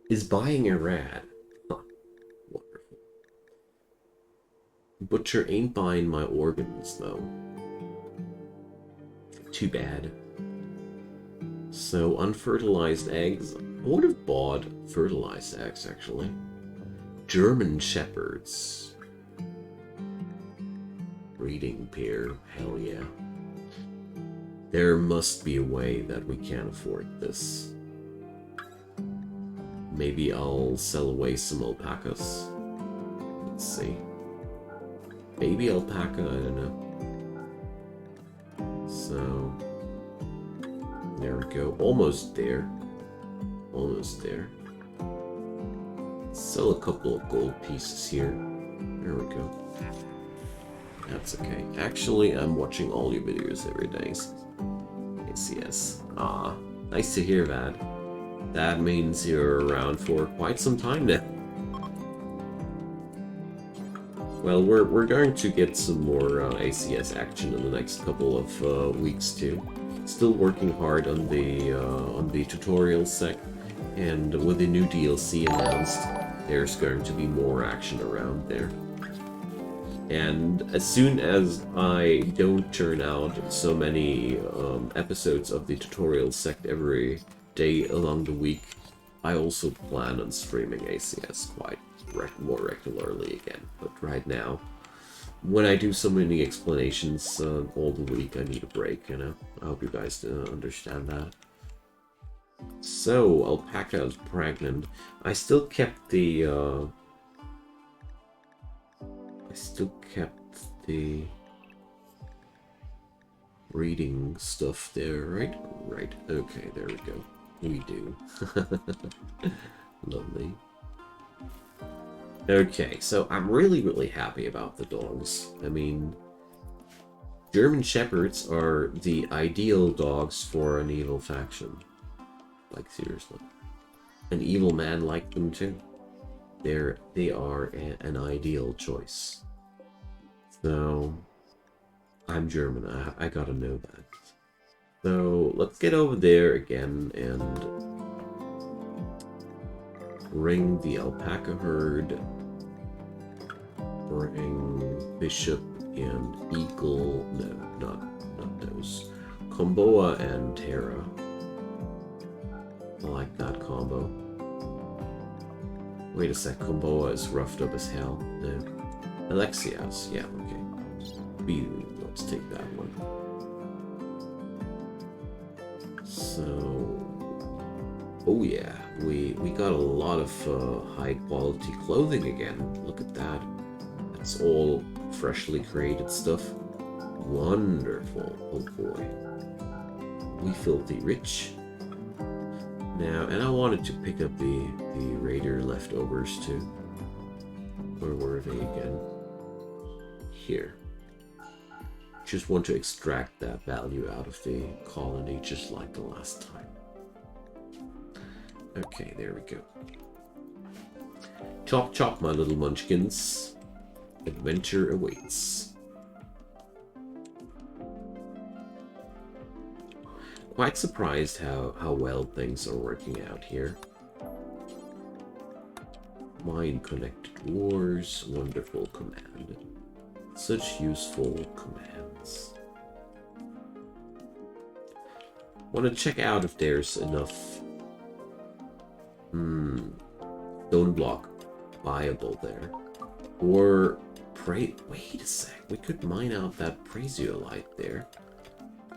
is buying a rad. Huh. Wonderful. Butcher ain't buying my organs, though. Too bad. So, unfertilized eggs. I would have bought fertilized eggs, actually. German Shepherds. Breeding pair. Hell yeah. There must be a way that we can afford this. Maybe I'll sell away some alpacas. Let's see. Baby alpaca, I don't know. So, there we go. Almost there. Almost there. Sell a couple of gold pieces here. There we go. That's okay. Actually, I'm watching all your videos every day. ACS. Ah, nice to hear that. That means you're around for quite some time now. Well, we're going to get some more ACS action in the next couple of weeks too. Still working hard on the tutorial sec, and with the new DLC announced, there's going to be more action around there. And as soon as I don't turn out so many episodes of the tutorial sect every day along the week, I also plan on streaming ACS quite more regularly again. But right now, when I do so many explanations all the week, I need a break, you know? I hope you guys understand that. So, alpaca is pregnant. I still kept the reading stuff there, right? Right. Okay, there we go. We do. Lovely. Okay, so I'm really happy about the dogs. I mean, German Shepherds are the ideal dogs for an evil faction. Like, seriously. An evil man like them too. They are an ideal choice. So, I'm German. I gotta know that. So, let's get over there again and bring the alpaca herd. Bring Bishop and Eagle. No, not those. Komboa and Terra. I like that combo. Wait a sec, Komboa is roughed up as hell. No. Alexios, yeah, okay. Let's take that one. So, oh yeah, we got a lot of high quality clothing again. Look at that. That's all freshly created stuff. Wonderful. Oh boy. We filthy rich. Now, and I wanted to pick up the Raider leftovers too. Where were they again? Here. Just want to extract that value out of the colony just like the last time. Okay, there we go. Chop chop, my little munchkins. Adventure awaits. Quite surprised how well things are working out here. Mind connected wars, wonderful command. Such useful commands. Want to check out if there's enough stone block viable there. Or wait a sec, we could mine out that Prasiolite there.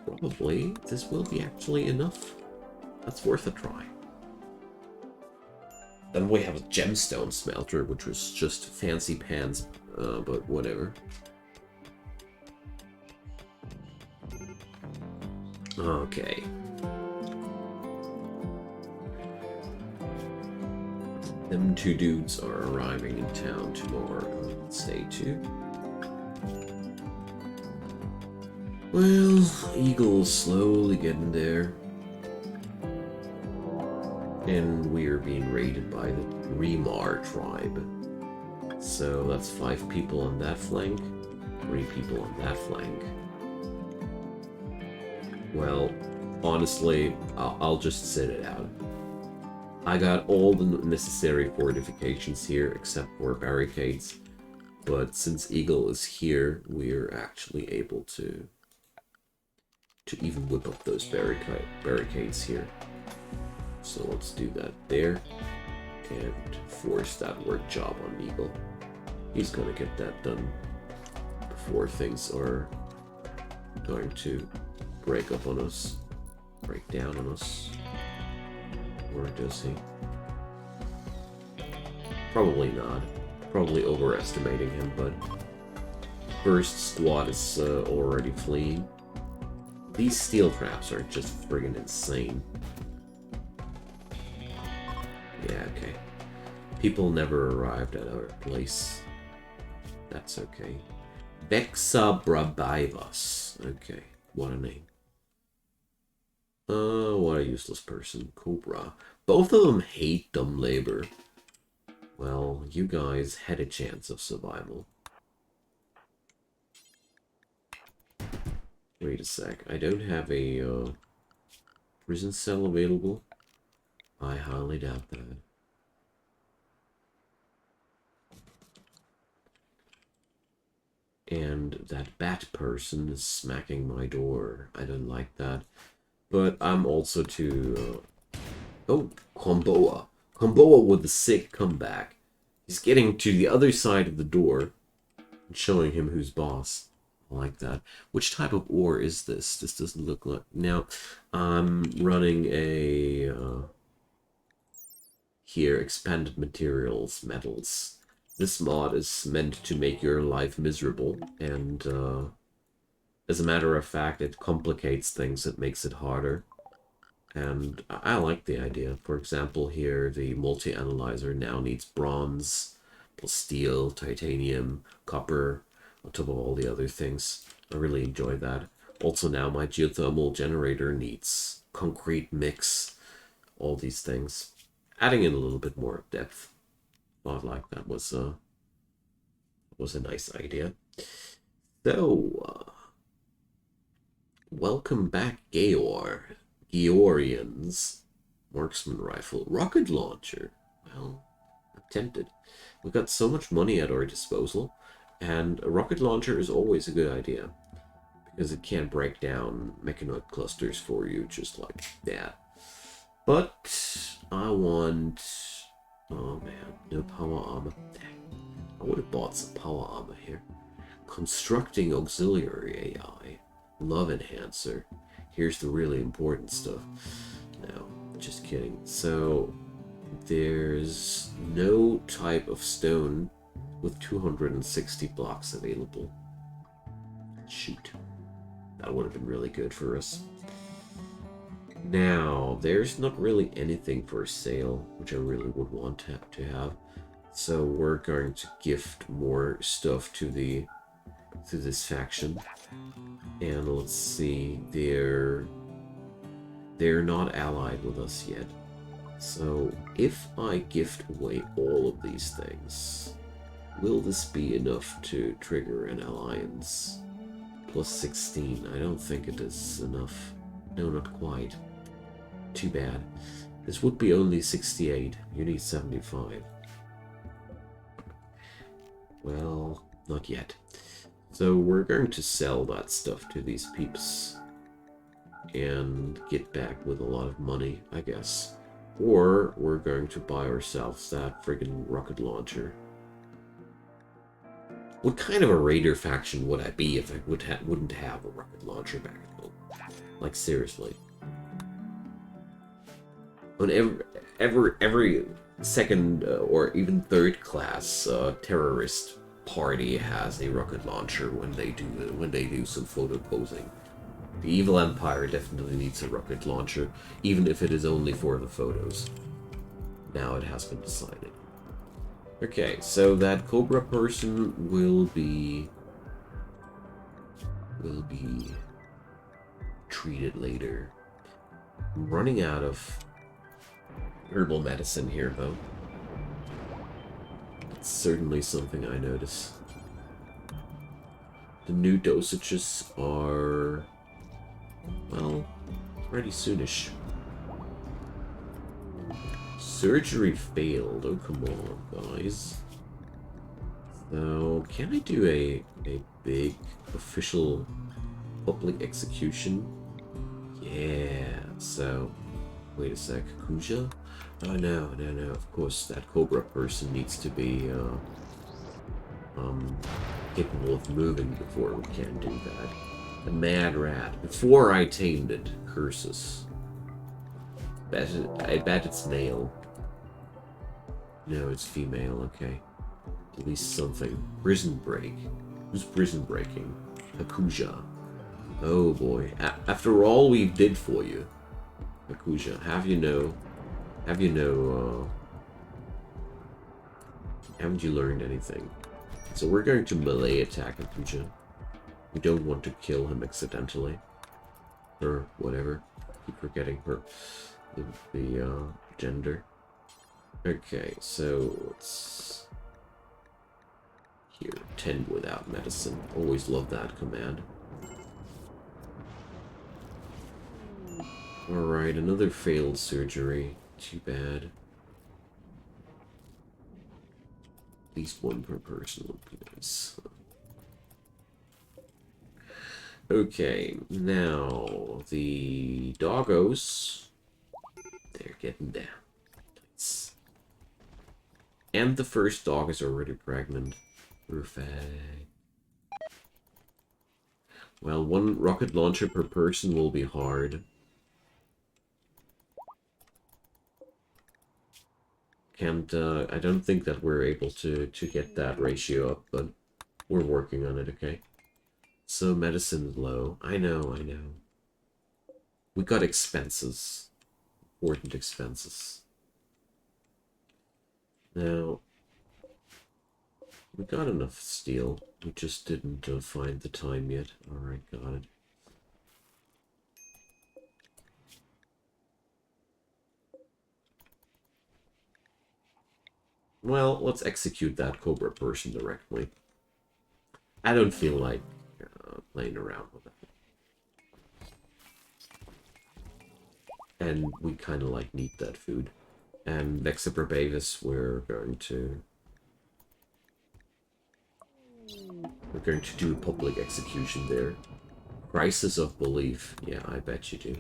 Probably this will be actually enough. That's worth a try. Then we have a gemstone smelter, which was just fancy pants, but whatever. Okay. Them two dudes are arriving in town tomorrow, say two. Well, Eagle's slowly getting there. And we're being raided by the Rimworld tribe. So that's 5 people on that flank, 3 people on that flank. Well, honestly, I'll just sit it out. I got all the necessary fortifications here except for barricades, but since Eagle is here, we're actually able to even whip up those barricades here. So let's do that there and force that work job on Eagle. He's gonna get that done before things are going to break up on us, break down on us. Or does he? Probably not. Probably overestimating him, but first squad is already fleeing. These steel traps are just friggin' insane. Yeah, okay. People never arrived at our place. That's okay. Vexabrabivas. Okay, what a name. What a useless person. Cobra. Both of them hate dumb labor. Well, you guys had a chance of survival. Wait a sec. I don't have a prison cell available. I highly doubt that. And that bat person is smacking my door. I don't like that. But I'm also too... Oh, Komboa. Komboa with a sick comeback. He's getting to the other side of the door and showing him who's boss. I like that. Which type of ore is this? This doesn't look like... Now, I'm running a... here, expanded materials, metals. This mod is meant to make your life miserable, and as a matter of fact, it complicates things, it makes it harder. And I like the idea. For example, here, the multi-analyzer now needs bronze, plus steel, titanium, copper, on top of all the other things. I really enjoy that. Also now my geothermal generator needs concrete mix, all these things. Adding in a little bit more depth. Thought like that was a nice idea. So, welcome back, Georgians. Marksman rifle, rocket launcher. Well, I'm tempted. We've got so much money at our disposal, and a rocket launcher is always a good idea because it can't break down mechanoid clusters for you just like that. But I want... Oh man, no power armor. I would have bought some power armor here. Constructing auxiliary AI. Love enhancer. Here's the really important stuff. No, just kidding. So, there's no type of stone with 260 blocks available. Shoot. That would have been really good for us. Now, there's not really anything for sale, which I really would want to have. So we're going to gift more stuff to this faction. And let's see, they're not allied with us yet. So if I gift away all of these things, will this be enough to trigger an alliance? Plus 16, I don't think it is enough. No, not quite. Too bad. This would be only 68. You need 75. Well, not yet. So we're going to sell that stuff to these peeps and get back with a lot of money, I guess. Or we're going to buy ourselves that friggin' rocket launcher. What kind of a raider faction would I be if I wouldn't have a rocket launcher back at home? Like, seriously. On every second or even third class terrorist party has a rocket launcher when they do some photo posing. The evil empire definitely needs a rocket launcher, even if it is only for the photos. Now it has been decided. Okay, so that Cobra person will be treated later. I'm running out of herbal medicine here, though. It's certainly something I notice. The new dosages are, well, pretty soonish. Surgery failed. Oh, come on, guys. So, can I do a big official public execution? Yeah, so, wait a sec. Kuja? Oh, no. Of course, that Cobra person needs to be, capable of moving before we can do that. The mad rat. Before I tamed it. Curses. I bet it's male. No, it's female, okay. At least something. Prison break. Who's prison breaking? Hakuja. Oh boy. After all we did for you, Hakuja, haven't you learned anything? So we're going to melee attack Hakuja. We don't want to kill him accidentally. Or whatever. Keep forgetting her the gender. Okay, so it's here, tend without medicine. Always love that command. Alright, another failed surgery. Too bad. At least one per person would be nice. Okay, now the doggos, they're getting down. Nice. And the first dog is already pregnant. Perfect. Well, one rocket launcher per person will be hard. I don't think that we're able to get that ratio up, but we're working on it, okay? So medicine is low. I know. We got expenses. Important expenses. Now, we got enough steel. We just didn't find the time yet. Alright, got it. Well, let's execute that Cobra person directly. I don't feel like playing around with that. And we kind of like need that food. And Vexaprobavis, we're going to do a public execution there. Crisis of belief. Yeah, I bet you do.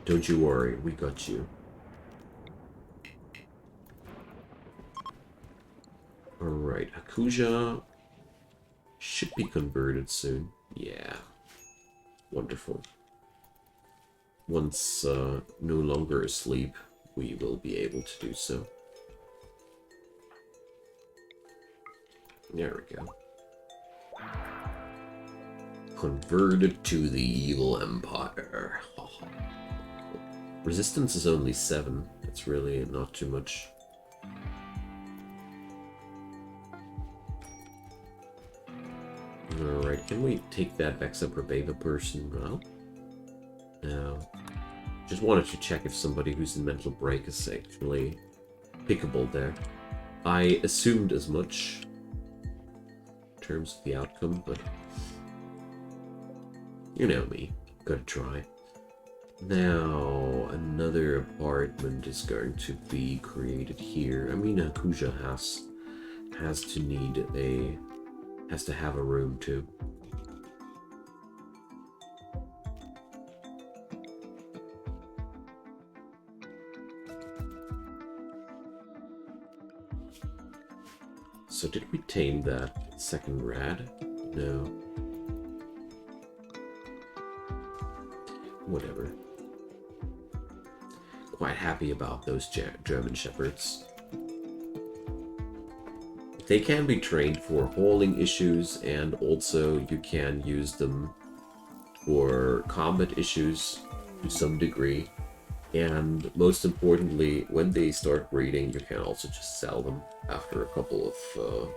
Don't you worry, we got you. Alright, Hakuja should be converted soon. Yeah. Wonderful. Once no longer asleep, we will be able to do so. There we go. Converted to the evil empire. Resistance is only 7. It's really not too much. Alright, can we take that Vexaprobava person? Well, no. Just wanted to check if somebody who's in mental break is actually pickable there. I assumed as much in terms of the outcome, but you know me, gotta try. Now, another apartment is going to be created here. I mean, Hakuja has to have a room too. So did we tame that second rat? No. Whatever. Quite happy about those German Shepherds. They can be trained for hauling issues, and also you can use them for combat issues to some degree. And most importantly, when they start breeding, you can also just sell them after a couple of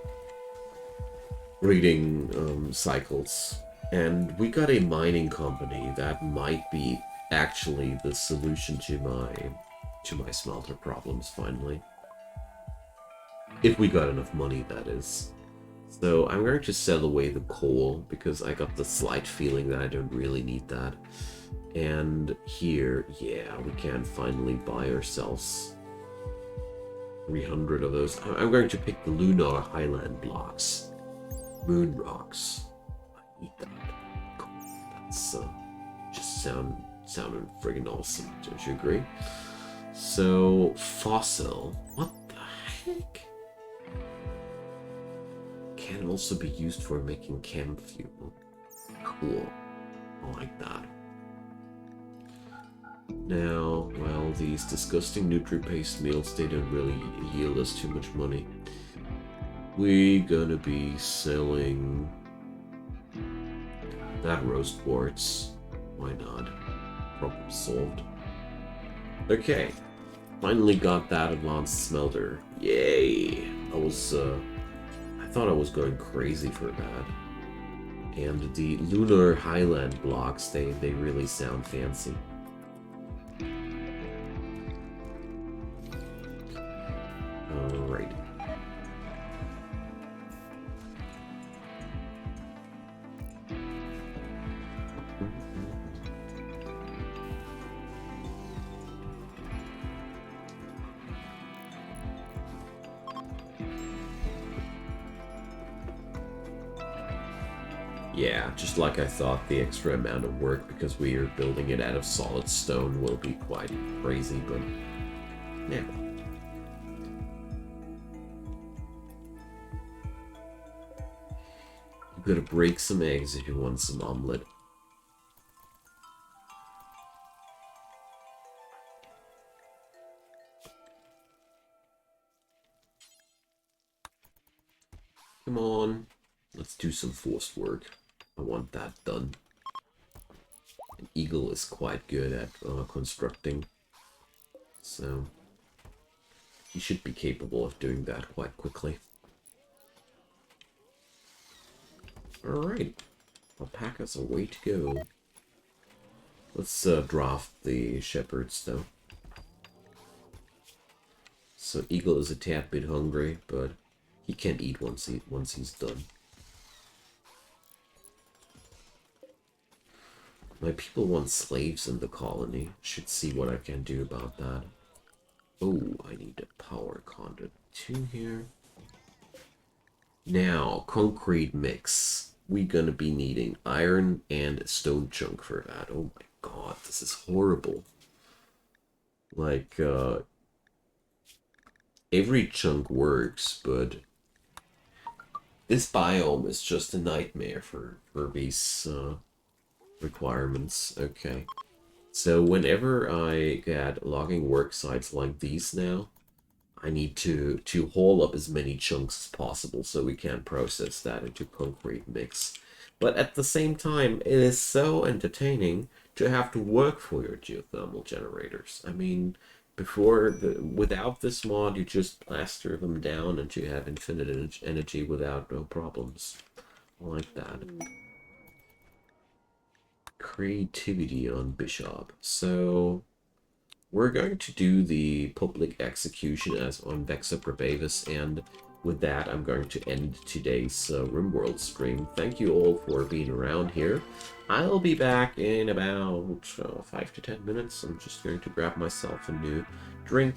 breeding cycles. And we got a mining company that might be actually the solution to my smelter problems finally. If we got enough money, that is. So I'm going to sell away the coal because I got the slight feeling that I don't really need that. And here, yeah, we can finally buy ourselves 300 of those. I'm going to pick the Lunar Highland blocks. Moon rocks. I need that. Cool. That's just sounding friggin' awesome. Don't you agree? So, fossil. What the heck? Can also be used for making chem fuel. Cool. I like that. Now, well, these disgusting Nutri-paste meals, they don't really yield us too much money. We're gonna be selling that roast quartz. Why not? Problem solved. Okay. Finally got that advanced smelter. Yay! I thought I was going crazy for that. And the Lunar Highland blocks, they really sound fancy. Alright. Yeah, just like I thought, the extra amount of work because we are building it out of solid stone will be quite crazy, but yeah. You gotta break some eggs if you want some omelet. Come on, let's do some forced work. I want that done. An eagle is quite good at constructing, so he should be capable of doing that quite quickly. Alright, alpaca's a way to go. Let's draft the shepherds though. So eagle is a tad bit hungry, but he can eat once he's done. My people want slaves in the colony. Should see what I can do about that. Oh, I need a power conduit 2 here. Now, concrete mix. We're gonna be needing iron and stone chunk for that. Oh my god, this is horrible. Like, every chunk works, but this biome is just a nightmare for these requirements. Okay. So whenever I get logging work sites like these now, I need to haul up as many chunks as possible so we can process that into concrete mix. But at the same time, it is so entertaining to have to work for your geothermal generators. I mean, without this mod, you just plaster them down and you have infinite energy without no problems. I like that. Creativity on Bishop. So we're going to do the public execution as on Vexa Brebavis, and with that I'm going to end today's Rimworld stream. Thank you all for being around here. I'll be back in about 5 to 10 minutes. I'm just going to grab myself a new drink,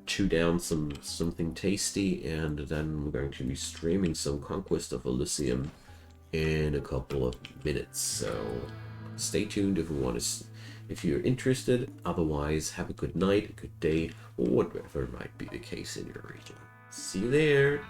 chew down something tasty, and then we're going to be streaming some Conquest of Elysium in a couple of minutes. So stay tuned if you're interested. Otherwise, have a good night, a good day, or whatever might be the case in your region. See you there!